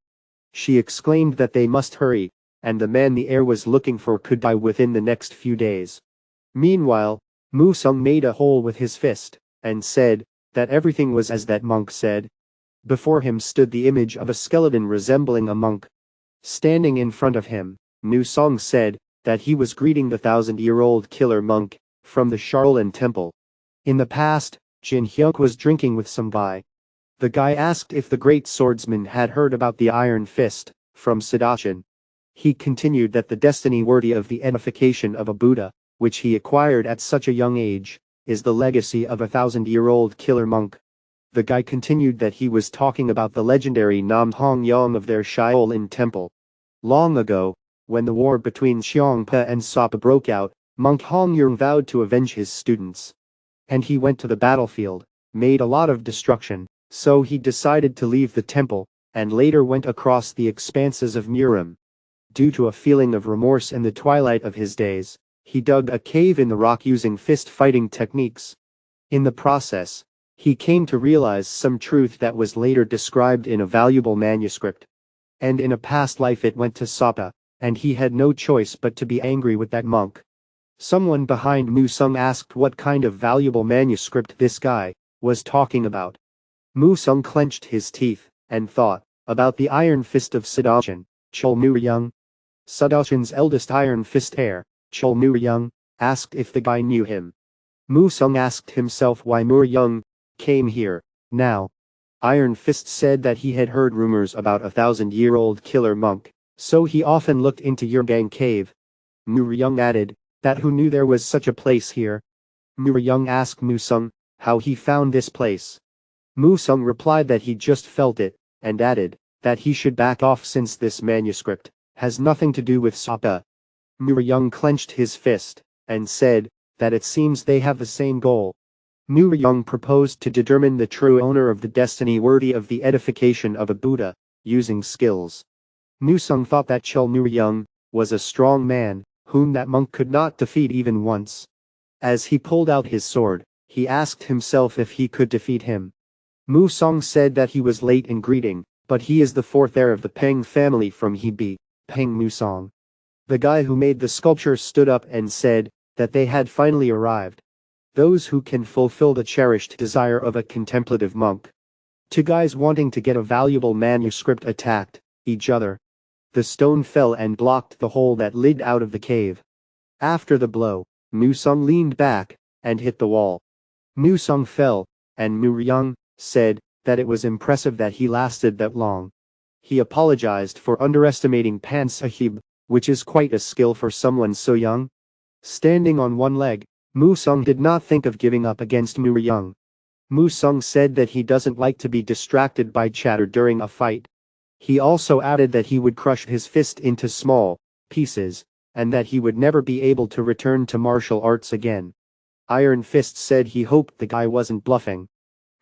she exclaimed that they must hurry, and the man the heir was looking for could die within the next few days. Meanwhile, Musung made a hole with his fist, and said that everything was as that monk said. Before him stood the image of a skeleton resembling a monk. Standing in front of him, Musung said that he was greeting the 1,000-year-old killer monk from the Shaolin temple. In the past, Jin Hyuk was drinking with some guy. The guy asked if the great swordsman had heard about the Iron Fist from Sadachin. He continued that the destiny worthy of the edification of a Buddha, which he acquired at such a young age, is the legacy of a 1,000-year-old killer monk. The guy continued that he was talking about the legendary Nam Hong Yong of their Shaolin temple. Long ago, when the war between Xiongpa and Sapa broke out, monk Hong Yong vowed to avenge his students. And he went to the battlefield, made a lot of destruction, so he decided to leave the temple, and later went across the expanses of Murim. Due to a feeling of remorse in the twilight of his days, he dug a cave in the rock using fist-fighting techniques. In the process, he came to realize some truth that was later described in a valuable manuscript. And in a past life it went to Sapa, and he had no choice but to be angry with that monk. Someone behind Musung asked what kind of valuable manuscript this guy was talking about. Musung clenched his teeth and thought about the Iron Fist of Sadachin, Chol Mu-ryung. Sadachin's eldest Iron Fist heir, Chol Mu-ryung, asked if the guy knew him. Musung asked himself why Mu-ryung came here now. Iron Fist said that he had heard rumors about a 1,000-year-old killer monk, so he often looked into Yurgang cave. Mu-ryung added that who knew there was such a place here. Mu-ryung asked Musung how he found this place. Musung replied that he just felt it, and added that he should back off since this manuscript has nothing to do with Sapa. Mu-ryung clenched his fist and said that it seems they have the same goal. Mu-ryung proposed to determine the true owner of the destiny worthy of the edification of a Buddha, using skills. Musung thought that Chol Mu-ryung was a strong man, whom that monk could not defeat even once. As he pulled out his sword, he asked himself if he could defeat him. Musung said that he was late in greeting, but he is the fourth heir of the Peng family from Hebei, Peng Musong. The guy who made the sculpture stood up and said that they had finally arrived. Those who can fulfill the cherished desire of a contemplative monk. Two guys wanting to get a valuable manuscript attacked each other. The stone fell and blocked the hole that led out of the cave. After the blow, Musung leaned back and hit the wall. Musung fell, and Mu-ryung said that it was impressive that he lasted that long. He apologized for underestimating Pan Sahib, which is quite a skill for someone so young. Standing on one leg, Musung did not think of giving up against Mu-ryung. Musung said that he doesn't like to be distracted by chatter during a fight. He also added that he would crush his fist into small pieces, and that he would never be able to return to martial arts again. Iron Fist said he hoped the guy wasn't bluffing.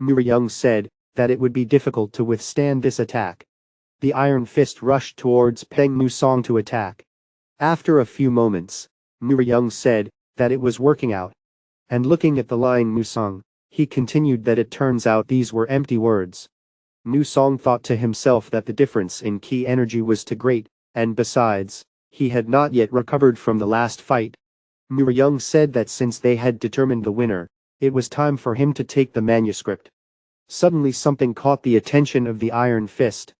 Mu-ryung said that it would be difficult to withstand this attack. The Iron Fist rushed towards Peng Musong to attack. After a few moments, Mu-ryung said that it was working out. And looking at the line Musong, he continued that it turns out these were empty words. Musong thought to himself that the difference in ki energy was too great, and besides, he had not yet recovered from the last fight. Mu-ryung said that since they had determined the winner, it was time for him to take the manuscript. Suddenly something caught the attention of the Iron Fist.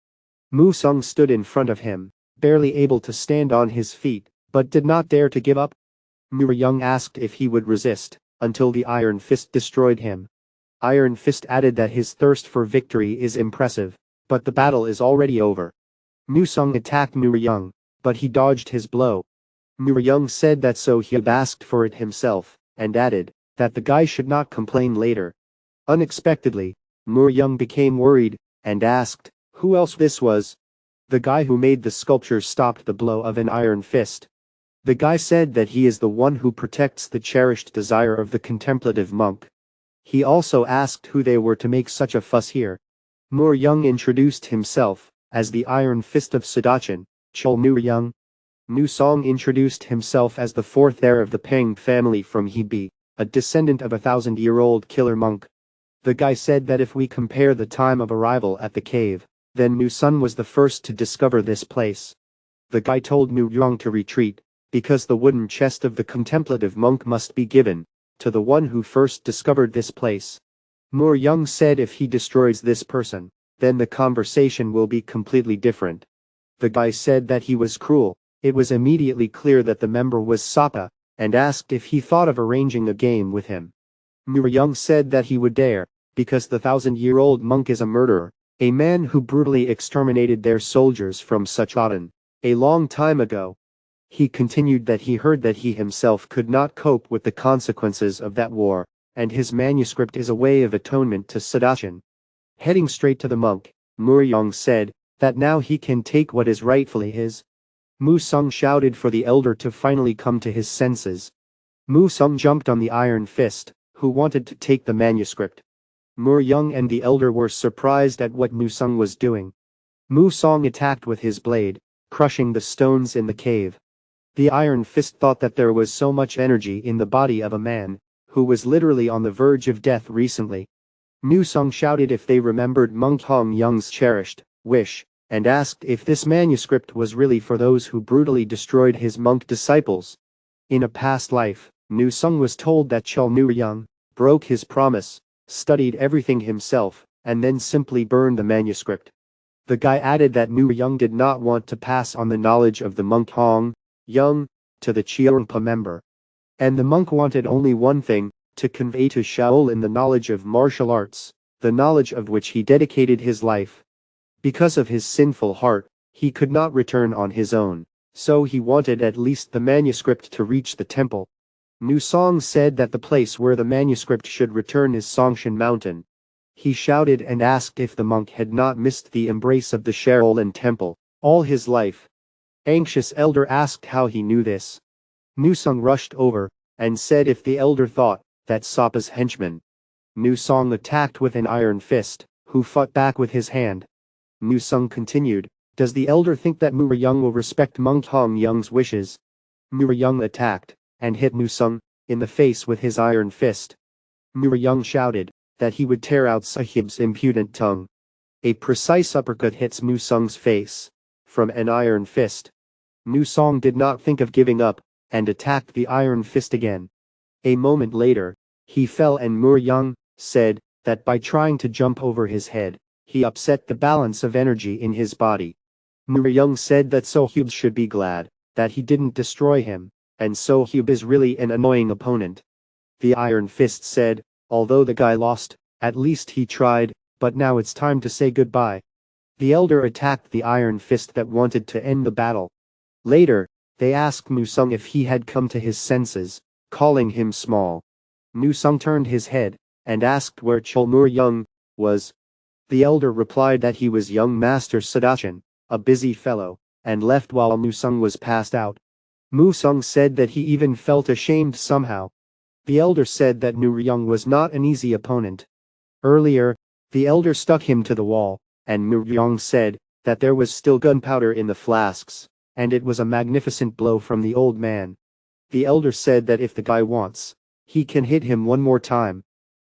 Musong stood in front of him, barely able to stand on his feet, but did not dare to give up. Mu-ryung asked if he would resist, until the Iron Fist destroyed him. Iron Fist added that his thirst for victory is impressive, but the battle is already over. Musong attacked Mu-ryung, but he dodged his blow. Mu-ryung said that so he had asked for it himself, and added that the guy should not complain later. Unexpectedly, Mu-ryung became worried, and asked who else this was. The guy who made the sculpture stopped the blow of an iron fist. The guy said that he is the one who protects the cherished desire of the contemplative monk. He also asked who they were to make such a fuss here. Moor Young introduced himself as the Iron Fist of Sadachin, Chol Moor Young. Nu Song introduced himself as the fourth heir of the Peng family from Hebei, a descendant of a 1,000-year-old killer monk. The guy said that if we compare the time of arrival at the cave, then Nu Sun was the first to discover this place. The guy told Nu Young to retreat, because the wooden chest of the contemplative monk must be given to the one who first discovered this place. Moor Young said if he destroys this person, then the conversation will be completely different. The guy said that he was cruel. It was immediately clear that the member was Sapa, and asked if he thought of arranging a game with him. Moor Young said that he would dare, because the 1,000-year-old monk is a murderer, a man who brutally exterminated their soldiers from Suchotan a long time ago. He continued that he heard that he himself could not cope with the consequences of that war, and his manuscript is a way of atonement to Sadachin. Heading straight to the monk, Moor Young said that now he can take what is rightfully his. Mu Sung shouted for the elder to finally come to his senses. Mu Sung jumped on the Iron Fist, who wanted to take the manuscript. Moor Young and the elder were surprised at what Mu Sung was doing. Mu Song attacked with his blade, crushing the stones in the cave. The Iron Fist thought that there was so much energy in the body of a man who was literally on the verge of death recently. Mu Sung shouted if they remembered Monk Hong Young's cherished wish, and asked if this manuscript was really for those who brutally destroyed his monk disciples. In a past life, Nu Sung was told that Chol Nu Young broke his promise, studied everything himself, and then simply burned the manuscript. The guy added that Nu Young did not want to pass on the knowledge of the monk Hong Young to the Cheongpa member. And the monk wanted only one thing, to convey to Shaolin the knowledge of martial arts, the knowledge of which he dedicated his life. Because of his sinful heart, he could not return on his own, so he wanted at least the manuscript to reach the temple. Nu Song said that the place where the manuscript should return is Songshan Mountain. He shouted and asked if the monk had not missed the embrace of the Shaolin temple all his life. Anxious elder asked how he knew this. Nu Song rushed over and said if the elder thought that Sapa's henchman. Nu Song attacked with an iron fist, who fought back with his hand. Nu Sung continued, does the elder think that Moor Young will respect Monk Hong Young's wishes? Moor Young attacked and hit Nu Sung in the face with his iron fist. Moor Young shouted that he would tear out Sahib's impudent tongue. A precise uppercut hits Nu Sung's face from an iron fist. Nu Song did not think of giving up and attacked the iron fist again. A moment later, he fell and Moor Young said that by trying to jump over his head, he upset the balance of energy in his body. Moor Young said that Sohyub should be glad that he didn't destroy him, and Sohyub is really an annoying opponent. The Iron Fist said, although the guy lost, at least he tried, but now it's time to say goodbye. The elder attacked the Iron Fist that wanted to end the battle. Later, they asked Nu Sung if he had come to his senses, calling him small. Nu Sung turned his head and asked where Chol Moor Young was. The elder replied that he was young Master Sadachin, a busy fellow, and left while Nu Sung was passed out. Mu Sung said that he even felt ashamed somehow. The elder said that Nu Young was not an easy opponent. Earlier, the elder stuck him to the wall, and Nu Young said that there was still gunpowder in the flasks, and it was a magnificent blow from the old man. The elder said that if the guy wants, he can hit him one more time.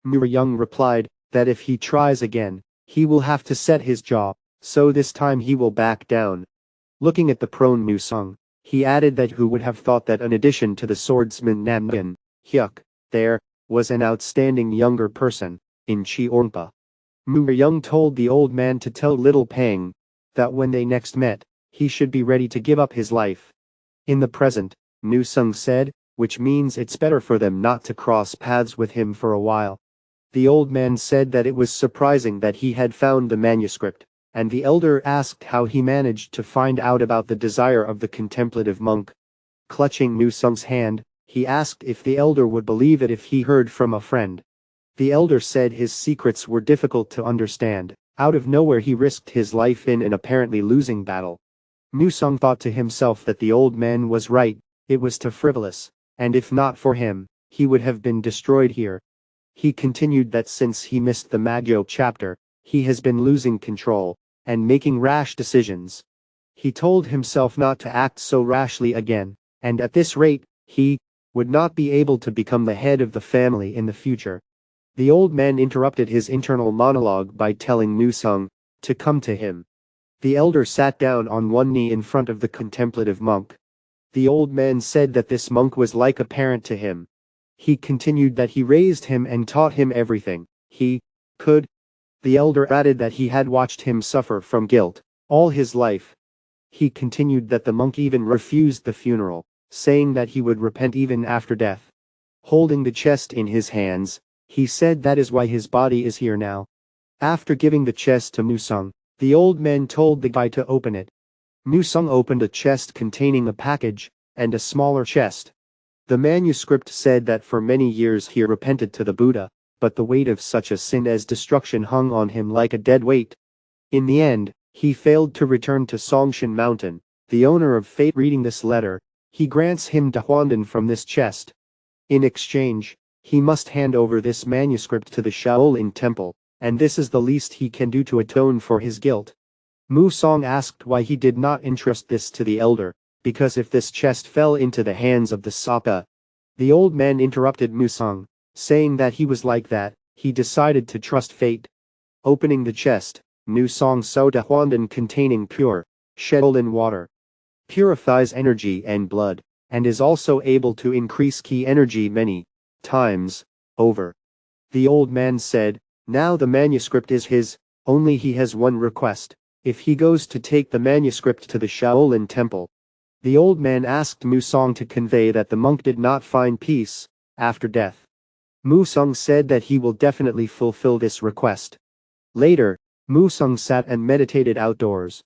Nu Young replied that if he tries again, he will have to set his jaw, so this time he will back down. Looking at the prone Nu Sung, he added that who would have thought that in addition to the swordsman Nam Nguyen Hyuk, there was an outstanding younger person in Cheongpa. Mu Young told the old man to tell little Peng that when they next met, he should be ready to give up his life. In the present, Nu Sung said, which means it's better for them not to cross paths with him for a while. The old man said that it was surprising that he had found the manuscript, and the elder asked how he managed to find out about the desire of the contemplative monk. Clutching Nu Sung's hand, he asked if the elder would believe it if he heard from a friend. The elder said his secrets were difficult to understand, Out of nowhere he risked his life in an apparently losing battle. Musang thought to himself that the old man was right, it was too frivolous, and if not for him, he would have been destroyed here. He continued that since he missed the Magyo chapter, he has been losing control, and making rash decisions. He told himself not to act so rashly again, and at this rate, he would not be able to become the head of the family in the future. The old man interrupted his internal monologue by telling Musang to come to him. The elder sat down on one knee in front of the contemplative monk. The old man said that this monk was like a parent to him. He continued that he raised him and taught him everything he could. The elder added that he had watched him suffer from guilt all his life. He continued that the monk even refused the funeral, saying that he would repent even after death. Holding the chest in his hands, he said that is why his body is here now. After giving the chest to Musang, the old man told the guy to open it. Musang opened a chest containing a package, and a smaller chest. The manuscript said that for many years he repented to the Buddha, but the weight of such a sin as destruction hung on him like a dead weight. In the end, he failed to return to Songshan Mountain. The owner of fate reading this letter, he grants him Dahuandan from this chest. In exchange, he must hand over this manuscript to the Shaolin Temple, and this is the least he can do to atone for his guilt. Musang asked why he did not entrust this to the elder, because if this chest fell into the hands of the Sapa. The old man interrupted Musang, saying that he was like that, he decided to trust fate. Opening the chest, Musang saw Dahuandan containing pure Shaolin water. Purifies energy and blood, and is also able to increase ki energy many times over. The old man said, now the manuscript is his, only he has one request. If he goes to take the manuscript to the Shaolin Temple. The old man asked Musang to convey that the monk did not find peace after death. Musang said that he will definitely fulfill this request. Later, Musang sat and meditated outdoors.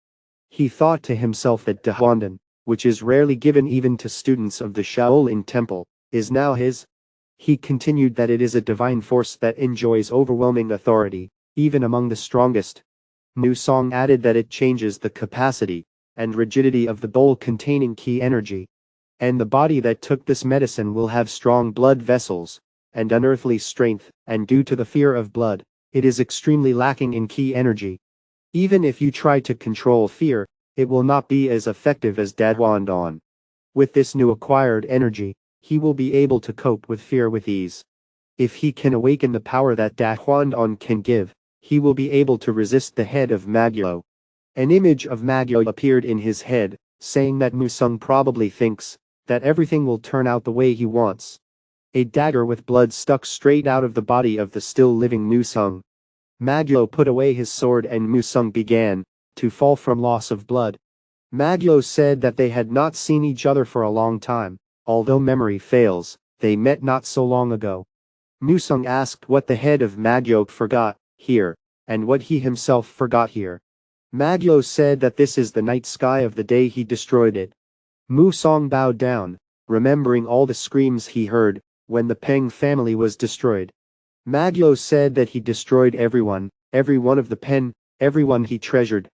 He thought to himself that Dahuandan, which is rarely given even to students of the Shaolin Temple, is now his. He continued that it is a divine force that enjoys overwhelming authority, even among the strongest. Musang added that it changes the capacity and rigidity of the bowl containing ki energy. And the body that took this medicine will have strong blood vessels and unearthly strength, and due to the fear of blood, it is extremely lacking in ki energy. Even if you try to control fear, it will not be as effective as Dahuandan. With this new acquired energy, he will be able to cope with fear with ease. If he can awaken the power that Dahuandan can give, he will be able to resist the head of Magyo. An image of Magyo appeared in his head, saying that Musang probably thinks that everything will turn out the way he wants. A dagger with blood stuck straight out of the body of the still living Musang. Magyo put away his sword and Musang began to fall from loss of blood. Magyo said that they had not seen each other for a long time, although memory fails, they met not so long ago. Musang asked what the head of Magyo forgot here, and what he himself forgot here. Magyo said that this is the night sky of the day he destroyed it. Musang bowed down, remembering all the screams he heard when the Peng family was destroyed. Magyo said that he destroyed everyone, every one of the Pen, everyone he treasured.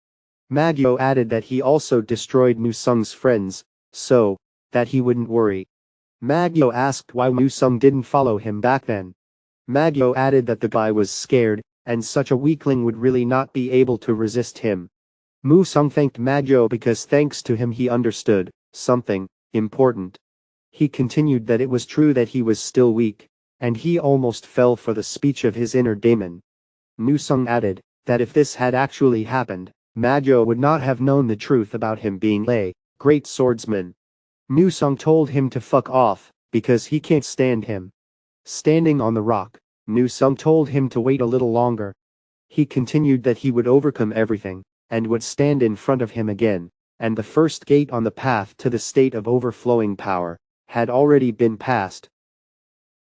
Magyo added that he also destroyed Musang's friends, so that he wouldn't worry. Magyo asked why Musang didn't follow him back then. Magyo added that the guy was scared, and such a weakling would really not be able to resist him. Musang thanked Magyo because thanks to him he understood something important. He continued that it was true that he was still weak, and he almost fell for the speech of his inner demon. Musang added that if this had actually happened, Magyo would not have known the truth about him being a great swordsman. Musang told him to fuck off, because he can't stand him. Standing on the rock, Musang told him to wait a little longer. He continued that he would overcome everything, and would stand in front of him again, and the first gate on the path to the state of overflowing power had already been passed.